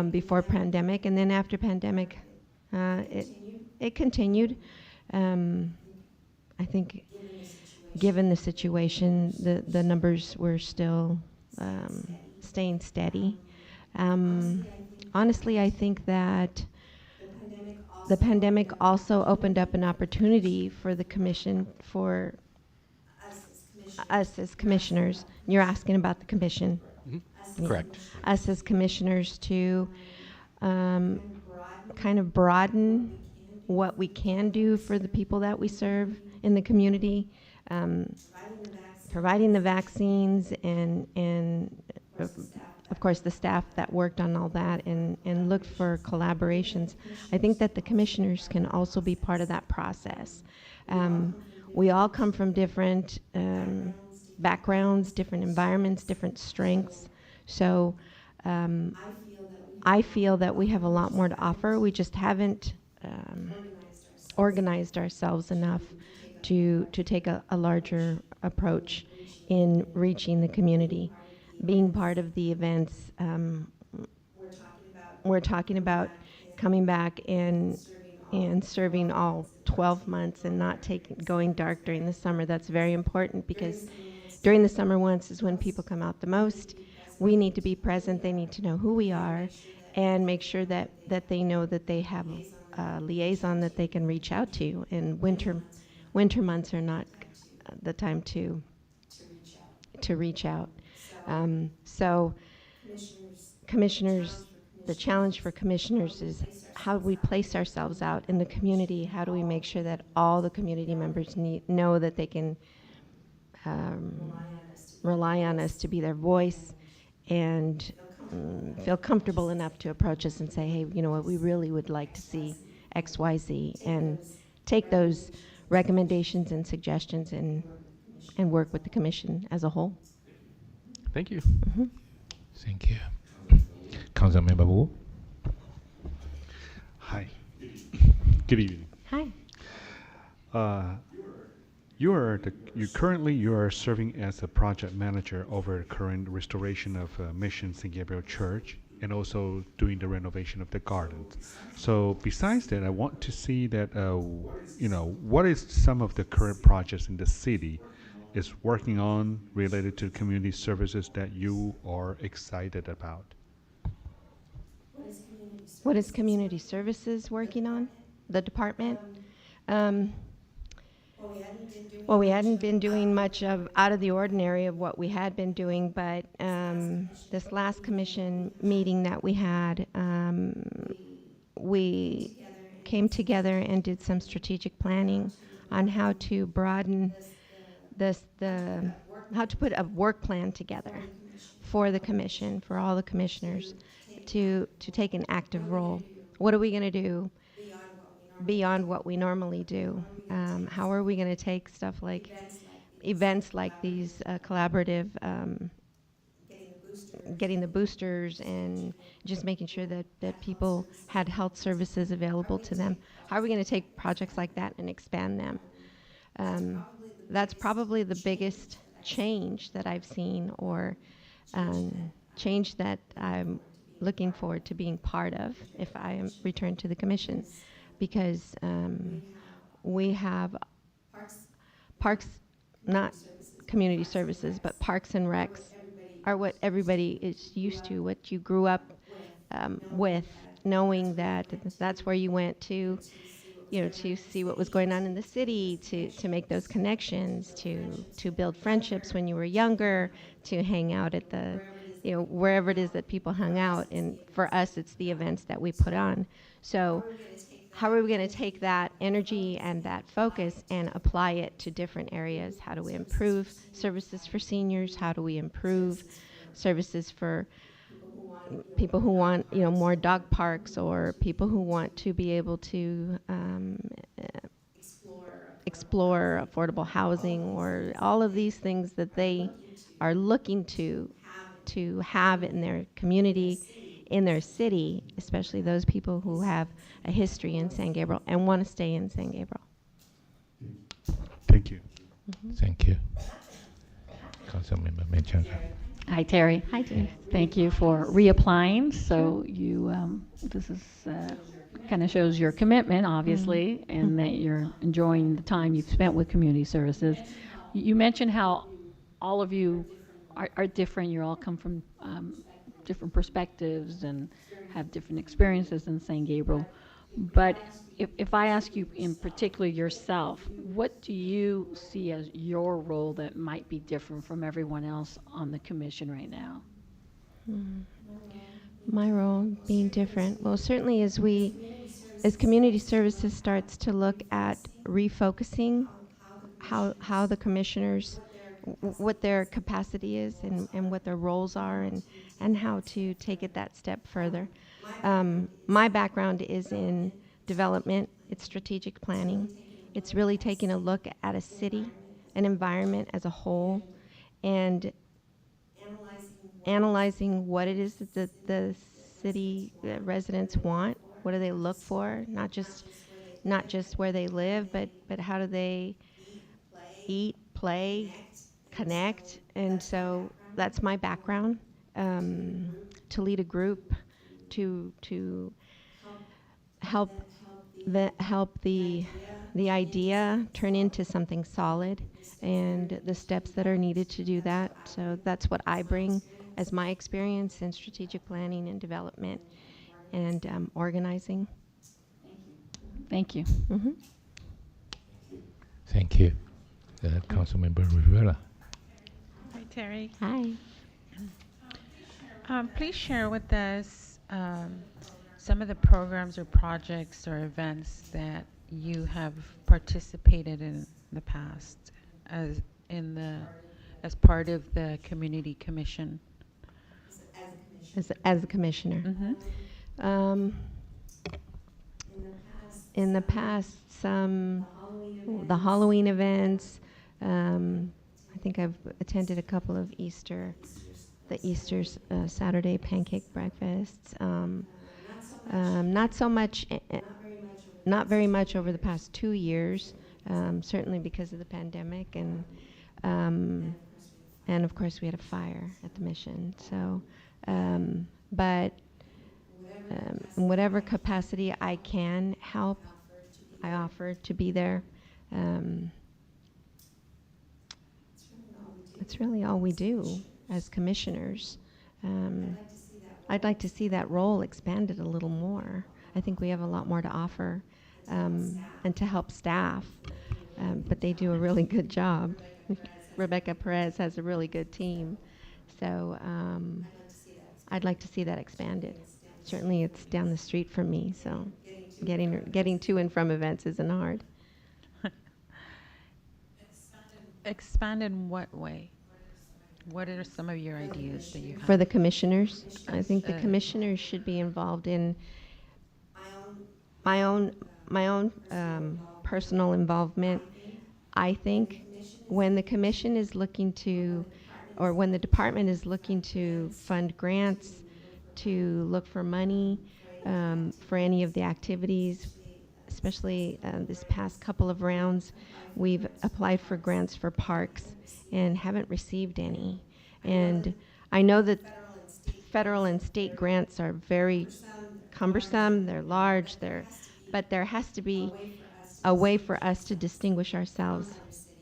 before pandemic, and then after pandemic, it continued. I think given the situation, the numbers were still staying steady. Honestly, I think that the pandemic also opened up an opportunity for the commission, for us as commissioners. You're asking about the commission. Mm-hmm. Correct. Us as commissioners to kind of broaden what we can do for the people that we serve in the community. Providing the vaccines and of course the staff that worked on all that and looked for collaborations. I think that the commissioners can also be part of that process. We all come from different backgrounds, different environments, different strengths. So I feel that we have a lot more to offer. We just haven't organized ourselves enough to take a larger approach in reaching the community. Being part of the events, we're talking about coming back and serving all 12 months and not going dark during the summer. That's very important because during the summer months is when people come out the most. We need to be present. They need to know who we are and make sure that they know that they have a liaison that they can reach out to. And winter months are not the time to reach out. So commissioners, the challenge for commissioners is how do we place ourselves out in the community? How do we make sure that all the community members know that they can rely on us to be their voice and feel comfortable enough to approach us and say, hey, you know what, we really would like to see X, Y, Z, and take those recommendations and suggestions and work with the commission as a whole. Thank you. Mm-hmm. Thank you. Councilmember Wu. Hi. Good evening. Hi. You are serving as a project manager over the current restoration of Mission St. Gabriel Church and also doing the renovation of the gardens. So besides that, I want to see that, what is some of the current projects in the city is working on related to community services that you are excited about? What is community services working on? The department? Well, we hadn't been doing much out of the ordinary of what we had been doing, but this last commission meeting that we had, we came together and did some strategic planning on how to broaden how to put a work plan together for the commission, for all the commissioners, to take an active role. What are we going to do beyond what we normally do? How are we going to take stuff like events like these collaborative, getting the boosters and just making sure that people had health services available to them? How are we going to take projects like that and expand them? That's probably the biggest change that I've seen, or change that I'm looking forward to being part of if I am returned to the commission, because we have parks, not community services, but parks and recs are what everybody is used to, what you grew up with, knowing that that's where you went to, to see what was going on in the city, to make those connections, to build friendships when you were younger, to hang out at the, wherever it is that people hung out. And for us, it's the events that we put on. So how are we going to take that energy and that focus and apply it to different areas? How do we improve services for seniors? How do we improve services for people who want, more dog parks, or people who want to be able to explore affordable housing, or all of these things that they are looking to have in their community, in their city, especially those people who have a history in San Gabriel and want to stay in San Gabriel. Thank you. Mm-hmm. Thank you. Councilmember Menchaca. Hi, Terry. Hi, Terry. Thank you for reapplying. So you, this is kind of shows your commitment, obviously, and that you're enjoying the time you've spent with community services. You mentioned how all of you are different. You all come from different perspectives and have different experiences in San Gabriel. But if I ask you in particular yourself, what do you see as your role that might be different from everyone else on the commission right now? My role being different. Well, certainly as community services starts to look at refocusing how the commissioners, what their capacity is and what their roles are, and how to take it that step further. My background is in development. It's strategic planning. It's really taking a look at a city, an environment as a whole, and analyzing what it is that the city residents want? What do they look for? Not just where they live, but how do they eat, play, connect? And so that's my background, to lead a group, to help the idea turn into something solid, and the steps that are needed to do that. So that's what I bring as my experience in strategic planning and development and organizing. Thank you. Mm-hmm. Thank you. Councilmember Rivera. Hi, Terry. Hi. Please share with us some of the programs or projects or events that you have participated in the past as part of the community commission. As a commissioner. Mm-hmm. In the past, the Halloween events. I think I've attended a couple of Easter Saturday pancake breakfasts. Not so much, not very much over the past 2 years, certainly because of the pandemic, and of course we had a fire at the mission. So, but in whatever capacity I can help, I offer to be there. That's really all we do as commissioners. I'd like to see that role expanded a little more. I think we have a lot more to offer, and to help staff, but they do a really good job. Rebecca Perez has a really good team, so I'd like to see that expanded. Certainly it's down the street from me, so getting to and from events isn't hard. Expand in what way? What are some of your ideas that you have? For the commissioners, I think the commissioners should be involved in my own personal involvement. I think when the commission is looking to, or when the department is looking to fund grants, to look for money for any of the activities, especially this past couple of rounds, we've applied for grants for parks and haven't received any. And I know that federal and state grants are very cumbersome, they're large, but there has to be a way for us to distinguish ourselves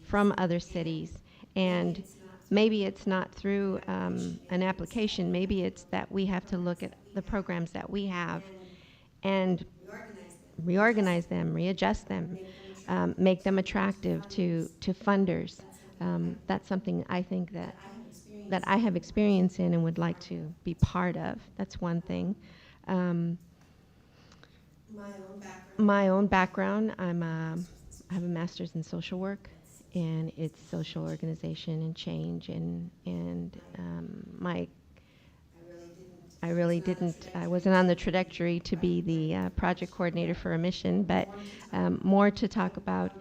from other cities. And maybe it's not through an application, maybe it's that we have to look at the programs that we have and reorganize them, readjust them, make them attractive to funders. That's something I think that I have experience in and would like to be part of. That's one thing. My own background, I have a master's in social work, and it's social organization and change, and I wasn't on the trajectory to be the project coordinator for a mission, but more to talk about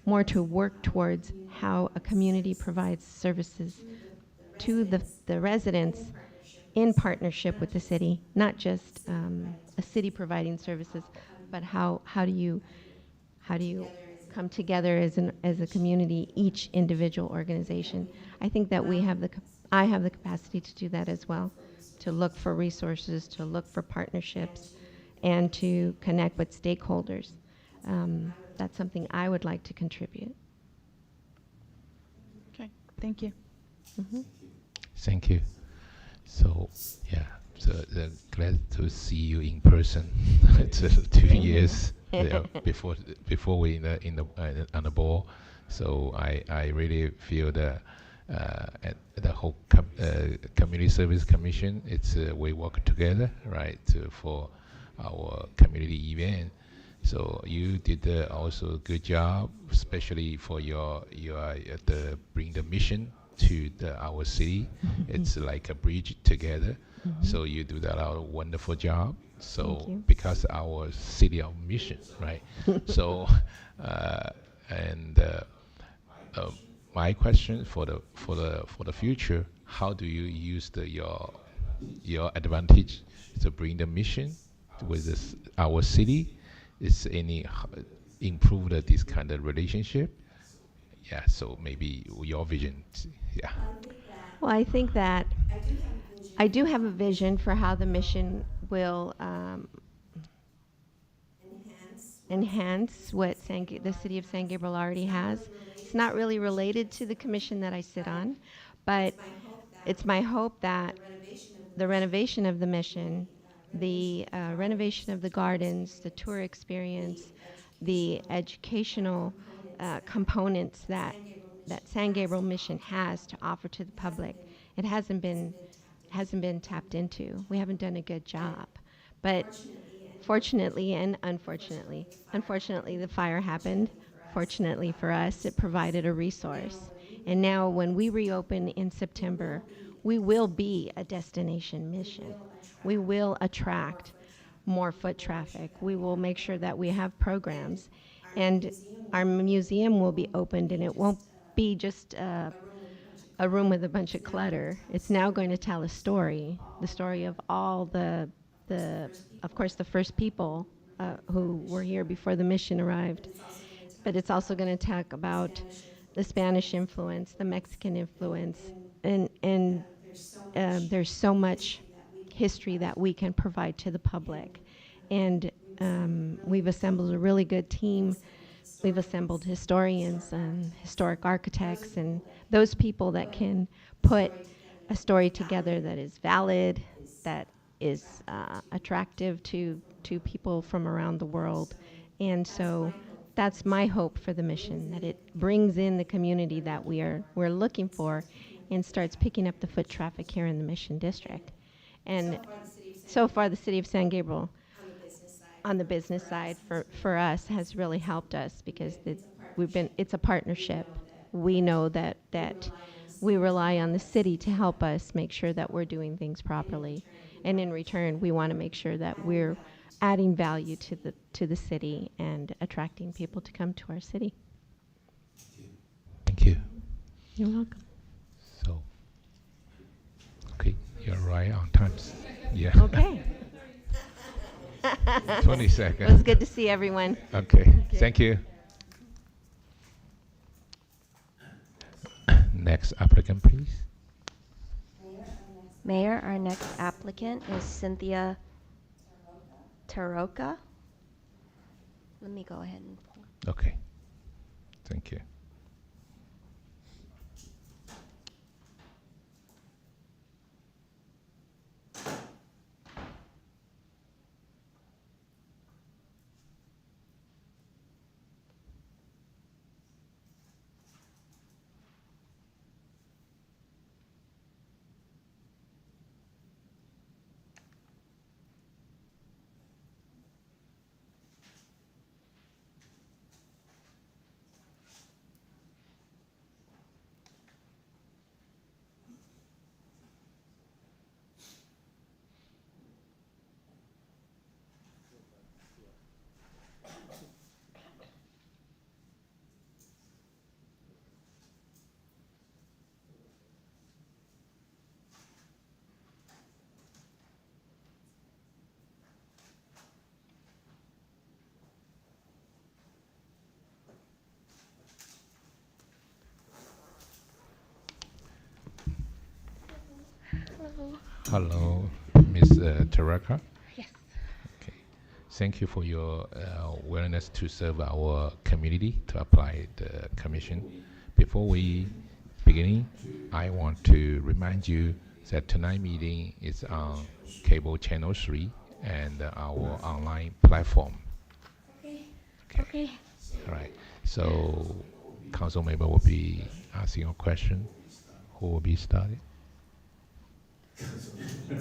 more to work towards how a community provides services to the residents in partnership with the city, not just a city providing services, but how do you come together as a community, each individual organization. I think that I have the capacity to do that as well, to look for resources, to look for partnerships, and to connect with stakeholders. That's something I would like to contribute. Okay, thank you. Mm-hmm. Thank you. So, yeah, so glad to see you in person. It's 2 years before we on the ball. So I really feel that at the whole Community Service Commission, we work together, right, for our community event. So you did also a good job, especially for your bring the mission to our city. It's like a bridge together. So you do that a wonderful job. So because our city of mission, right? So my question for the future: how do you use your advantage to bring the mission with our city. Is any improve this kind of relationship? Yeah, so maybe your vision. Yeah. Well, I think that I do have a vision for how the mission will enhance what the city of San Gabriel already has. It's not really related to the commission that I sit on, but it's my hope that the renovation of the mission, the renovation of the gardens, the tour experience, the educational components that San Gabriel Mission has to offer to the public, it hasn't been tapped into. We haven't done a good job, but fortunately and unfortunately, the fire happened. Fortunately for us, it provided a resource. And now when we reopen in September, we will be a destination mission. We will attract more foot traffic. We will make sure that we have programs. And our museum will be opened, and it won't be just a room with a bunch of clutter. It's now going to tell a story, the story of all of course, the first people who were here before the mission arrived. But it's also going to talk about the Spanish influence, the Mexican influence, and there's so much history that we can provide to the public. And we've assembled a really good team. We've assembled historians and historic architects and those people that can put a story together that is valid, that is attractive to people from around the world. And so that's my hope for the mission, that it brings in the community that we're looking for and starts picking up the foot traffic here in the Mission District. And so far the city of San Gabriel on the business side for us has really helped us because it's a partnership. We know that we rely on the city to help us make sure that we're doing things properly. And in return, we want to make sure that we're adding value to the city and attracting people to come to our city. Thank you. You're welcome. So, okay, you're right on time. Yeah. Okay. 20 seconds. It was good to see everyone. Okay, thank you. Next applicant, please. Mayor, our next applicant is Cynthia Taroka. Let me go ahead and pull. Okay, thank you. Hello, Ms. Taraka. Yes. Okay. Thank you for your willingness to serve our community to apply the commission. Before we begin, I want to remind you that tonight's meeting is on cable channel 3 and our online platform. Okay. All right. So, council member will be asking a question. Who will be starting?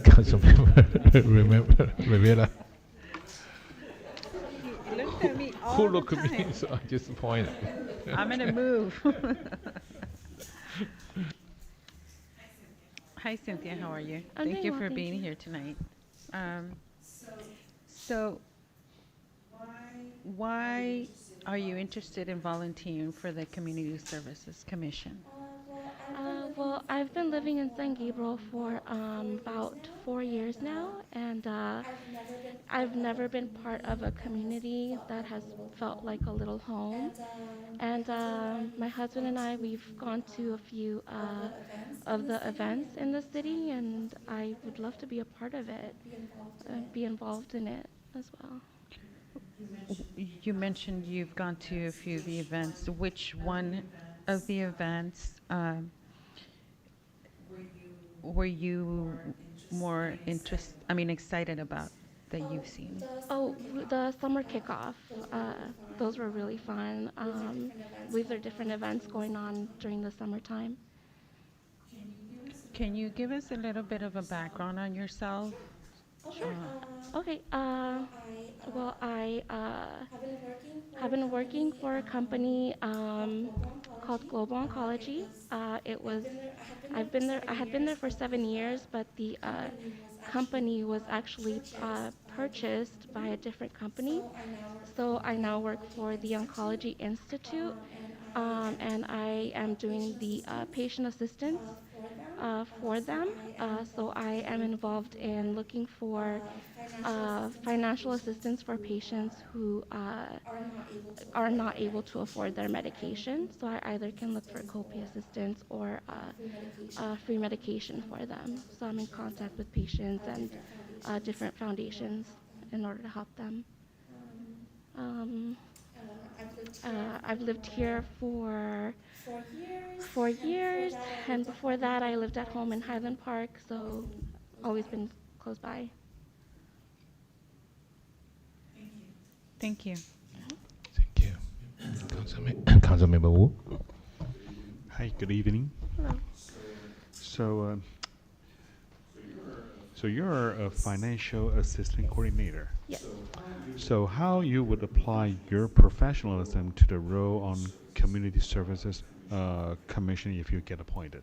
Councilmember, remember, Rivera. You looked at me all Who the looked at me? time. So I just pointed. I'm gonna move. Hi, Cynthia. How are you? I'm Thank doing you well, for thank being you. here tonight. So, why are you interested in volunteering for the Community Services Commission? Well, I I've been living in San Gabriel for about 4 years now, and I've never been part of a community that has felt like a little home. And my husband and I, we've gone to a few of the events in the city, and I would love to be a part of it, be involved in it as well. You mentioned you've gone to a few of the events. Which one of the events were you more excited about that you've seen? Oh, the summer kickoff. Those were really fun. These are different events going on during the summertime. Can you give us a little bit of a background on yourself? Sure. Okay. Well, I have been working for a company called Global Oncology. I had been there for 7 years, but the company was actually purchased by a different company. So I now work for the Oncology Institute, and I am doing the patient assistance for them. So I am involved in looking for financial assistance for patients who are not able to afford their medication. So I either can look for copay assistance or free medication for them. So I'm in contact with patients and different foundations in order to help them. I've lived here for 4 years, and before that I lived at home in Highland Park, so always been close by. Thank you. Thank you. Councilmember Wu. Hi, good evening. Hello. So you're a financial assistant coordinator. Yes. So how you would apply your professionalism to the role on Community Services Commission if you get appointed?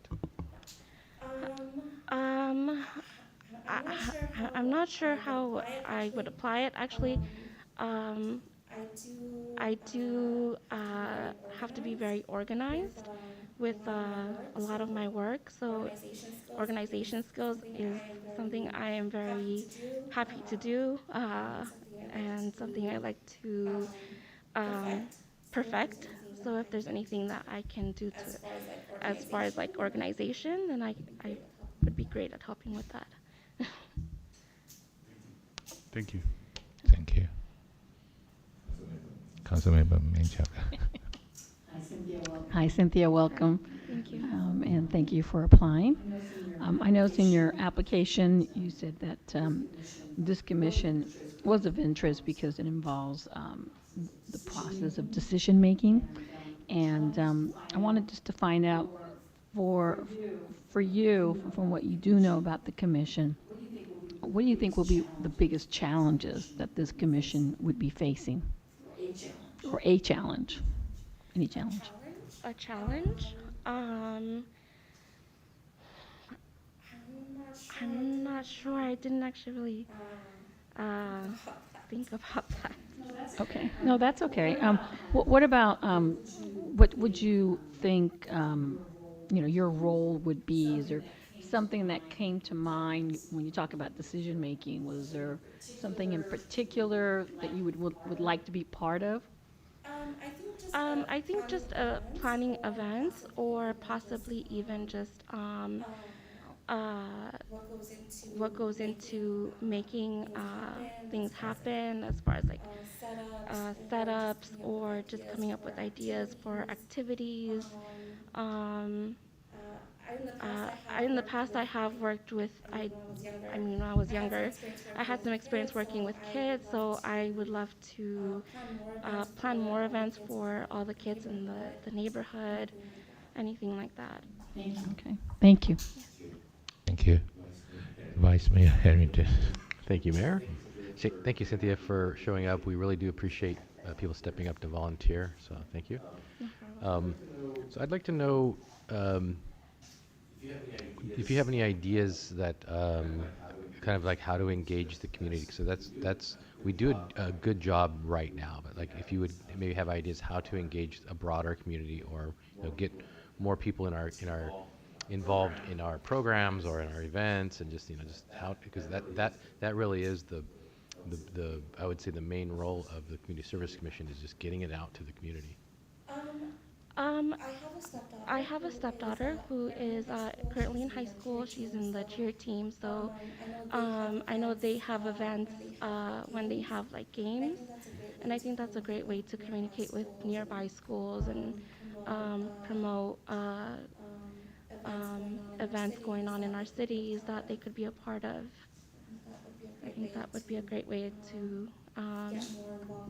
I'm not sure how I would apply it. Actually, I do have to be very organized with a lot of my work. So organization skills is something I am very happy to do, and something I like to perfect. So if there's anything that I can do to, as far as like organization, then I would be great at helping with that. Thank you. Thank you. Councilmember Menchaca. Hi, Cynthia, welcome. Thank you. And thank you for applying. I noticed in your application, you said that this commission was of interest because it involves the process of decision-making. And I wanted just to find out for you, from what you do know about the commission, what do you think will be the biggest challenges that this commission would be facing? Or a challenge? Any challenge? A challenge? I'm not sure. I didn't actually really think about that. Okay. No, that's okay. What about, what would you think, your role would be? Is there something that came to mind when you talk about decision making? Was there something in particular that you would like to be part of? I think just planning events, or possibly even just what goes into making things happen, as far as like setups, or just coming up with ideas for activities. In the past, I have worked with, when I was younger, I had some experience working with kids, so I would love to plan more events for all the kids in the neighborhood, anything like that. Okay. Thank you. Thank you. Vice Mayor Harrington. Thank you, Mayor. Thank you, Cynthia, for showing up. We really do appreciate people stepping up to volunteer, so thank you. So I'd like to know if you have any ideas that kind of like how to engage the community. So that's we do a good job right now, but like if you would maybe have ideas how to engage a broader community, or get more people in our involved in our programs or in our events, and just just how, because that really is the I would say the main role of the Community Service Commission is just getting it out to the community. I have a stepdaughter who is currently in high school. She's in the cheer team, so I know they have events when they have like games, and I think that's a great way to communicate with nearby schools and promote events going on in our cities that they could be a part of. I think that would be a great way to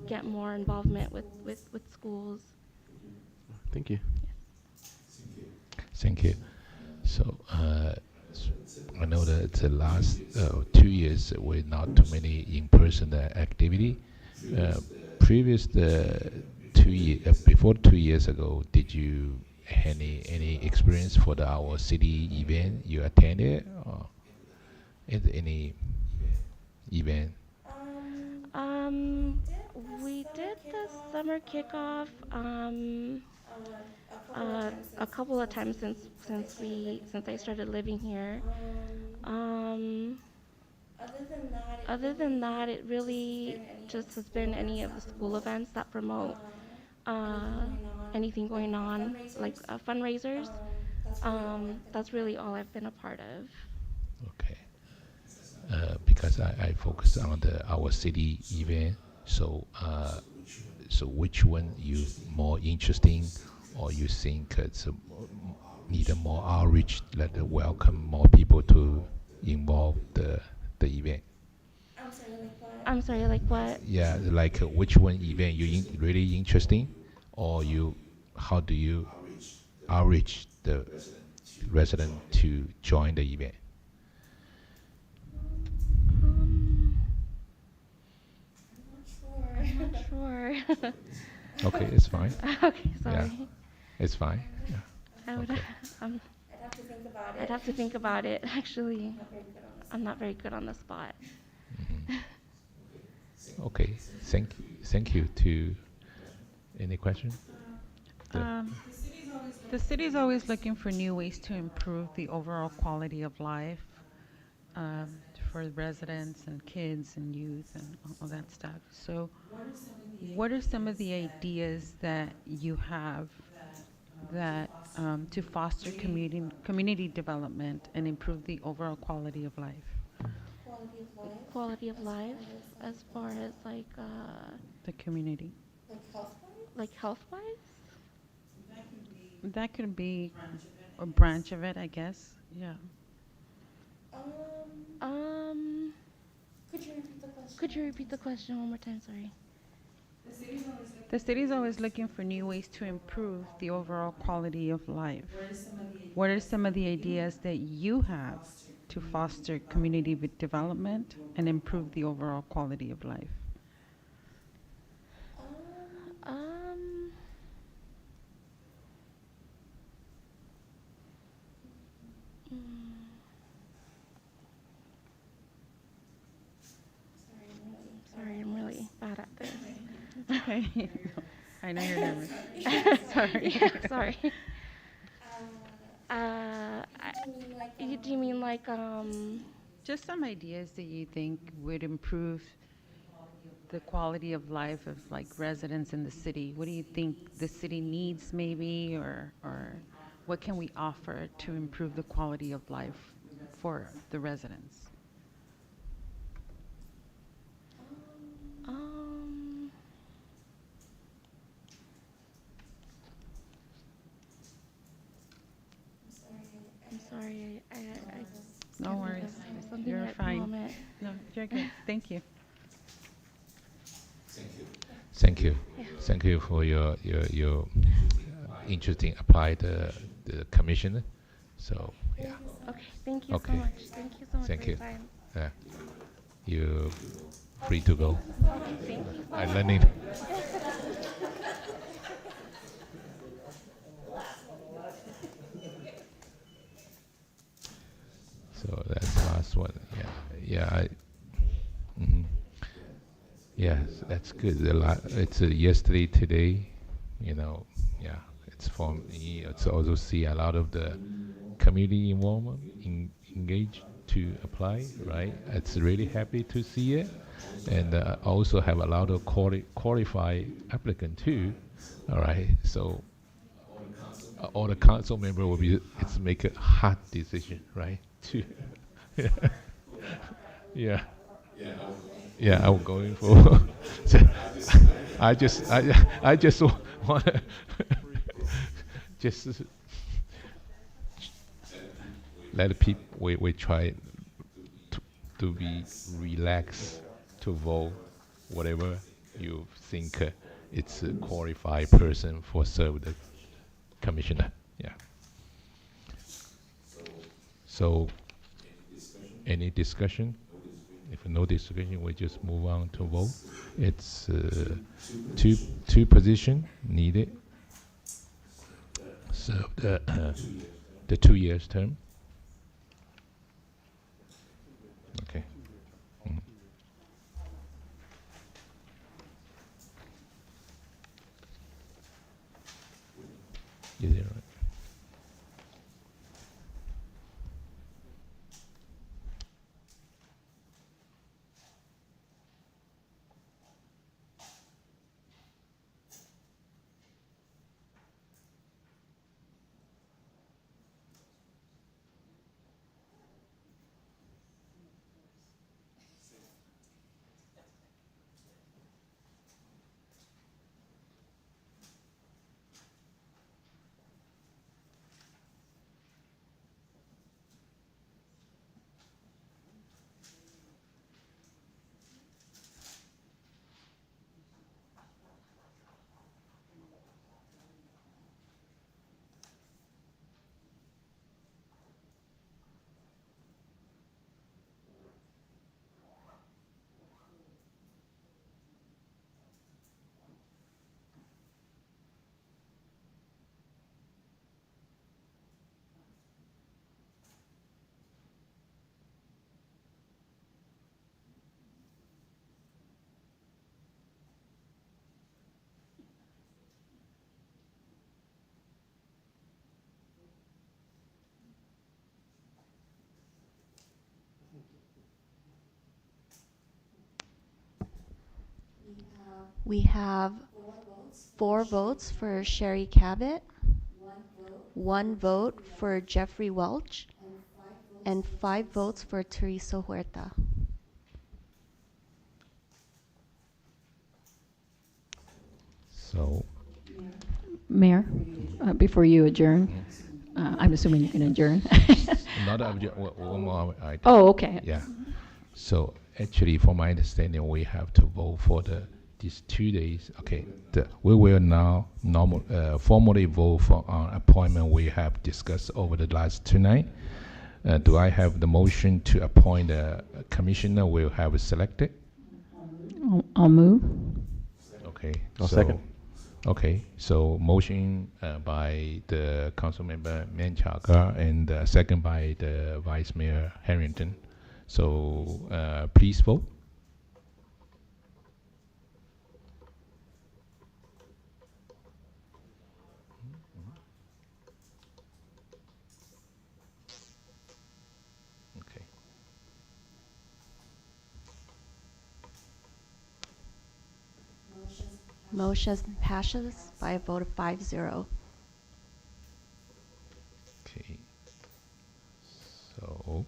get more involvement with schools. Thank you. Thank you. So I know that the last 2 years with not too many in-person activity. Previous 2 years, before 2 years ago, did you any experience for our city event you attended, or any event? We did the summer kickoff a couple of times since I started living here. Other than that, it really just has been any of the school events that promote anything going on, like fundraisers. That's really all I've been a part of. Okay. Because I focus on our city event, so which one you more interesting, or you think it's need a more outreach, that welcome more people to involve the event? I'm sorry, like what? Yeah, like which one event you really interesting, or how do you outreach the resident to join the event? I'm not sure. Okay, it's fine. Okay, sorry. Yeah, it's fine. Yeah. I would. Okay. I'd have to think about it. Actually, I'm not very good on the spot. Okay, thank you. To any question? The city's always looking for new ways to improve the overall quality of life for residents and kids and youth and all that stuff. So what are some of the ideas that you have that to foster community development and improve the overall quality of life? Quality of life, as far as like the community. Like health-wise? That could be a branch of it, I guess. Yeah. Could you repeat the question one more time? Sorry. The city's always looking for new ways to improve the overall quality of life. What are some of the ideas that you have to foster community development and improve the overall quality of life? Sorry, I'm really bad at this. Okay. I know you're nervous. Sorry. Yeah, sorry. Do you mean like just some ideas that you think would improve the quality of life of like residents in the city? What do you think the city needs, maybe, or what can we offer to improve the quality of life for the residents? I'm sorry. I no worries. You're fine. No, you're good. Thank you. Thank you. Yeah. Thank you for your interesting applied the commission. So yeah. Okay. Thank you Okay. so much. Thank you so much Thank for you. your time. Yeah. You free to go. Okay, thank you. I learning. So that's the last one. Yeah. Yes, that's good. It's yesterday, today. Yeah. It's for me. It's also see a lot of the community involvement, engaged to apply, right? It's really happy to see it. And also have a lot of qualified applicant too, all right? So all the council member will be, it's make a hard decision, right? To yeah. Yeah, I'm going for. So I just want to just let people. We try to be relaxed to vote whatever you think it's a qualified person for serve the commissioner. Yeah. So any discussion? If no discussion, we just move on to vote. It's two position needed. So the 2 years term. Okay. Mm. Is it right? We have 4 votes for Sherry Cabot, 1 vote for Jeffrey Welch, and 5 votes for Teresa Huerta. So, Mayor, before you adjourn, I'm assuming you can adjourn. not one more item. Oh, okay. Yeah. So actually, from my understanding, we have to vote for these 2 days. Okay. We will now formally vote for our appointment we have discussed over the last 2 nights. Do I have the motion to appoint a commissioner we have selected? I'll move. Okay. I'll second. Okay, so motion by the council member Menchaca and second by the Vice Mayor Harrington. So please vote. Okay. Motion passes by a vote of 5-0. Okay. So.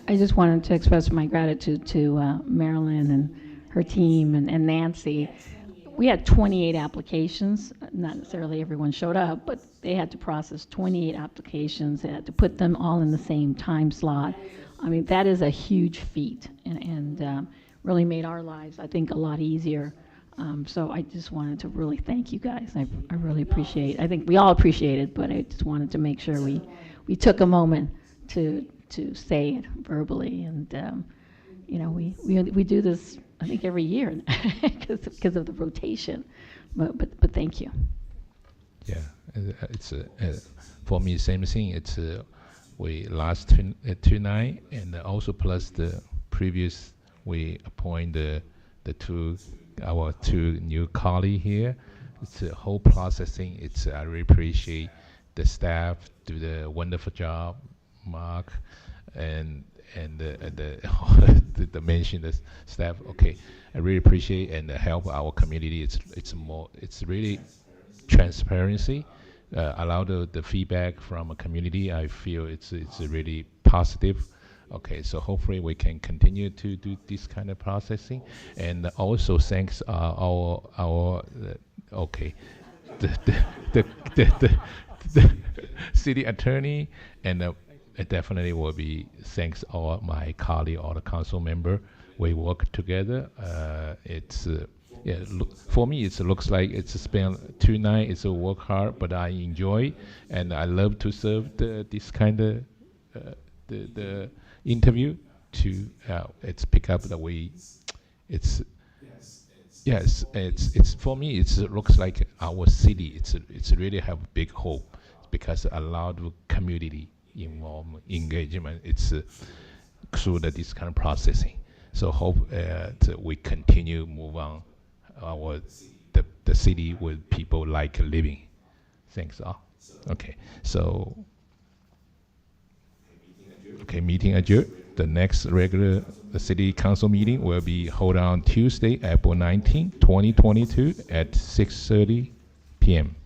I just wanted to express my gratitude to Marilyn and her team and Nancy. We had 28 applications. Not necessarily everyone showed up, but they had to process 28 applications. They had to put them all in the same time slot. I mean, that is a huge feat and really made our lives, I think, a lot easier. So I just wanted to really thank you guys. I really appreciate it. I think we all appreciate it, but I just wanted to make sure we took a moment to say it verbally. And, you know, we do this, I think, every year because of the rotation. But thank you. Yeah, it's for me, same thing. It's we last two night, and also plus the previous, we appoint our two new colleagues here. It's a whole processing. I really appreciate the staff do the wonderful job, Mark, and the mention the staff. Okay, I really appreciate and help our community. It's really transparency. Allow the feedback from a community. I feel it's really positive. Okay, so hopefully we can continue to do this kind of processing, and also thanks our okay, the city attorney, and it definitely will be thanks all my colleague, all the council member. We work together. Yeah, for me, it looks like it's spent 2 nights. It's a work hard, but I enjoy, and I love to serve this kind of the interview. To it's pick up the way. It's yes. It's for me. It looks like our city. It's really have big hope because a lot of community involvement, engagement. It's through this kind of processing. So hope that we continue move on the city with people like living. Thanks all. Okay, so okay, meeting adjourned. The next regular city council meeting will be held on Tuesday, April 19, 2022 at 6:30 p.m.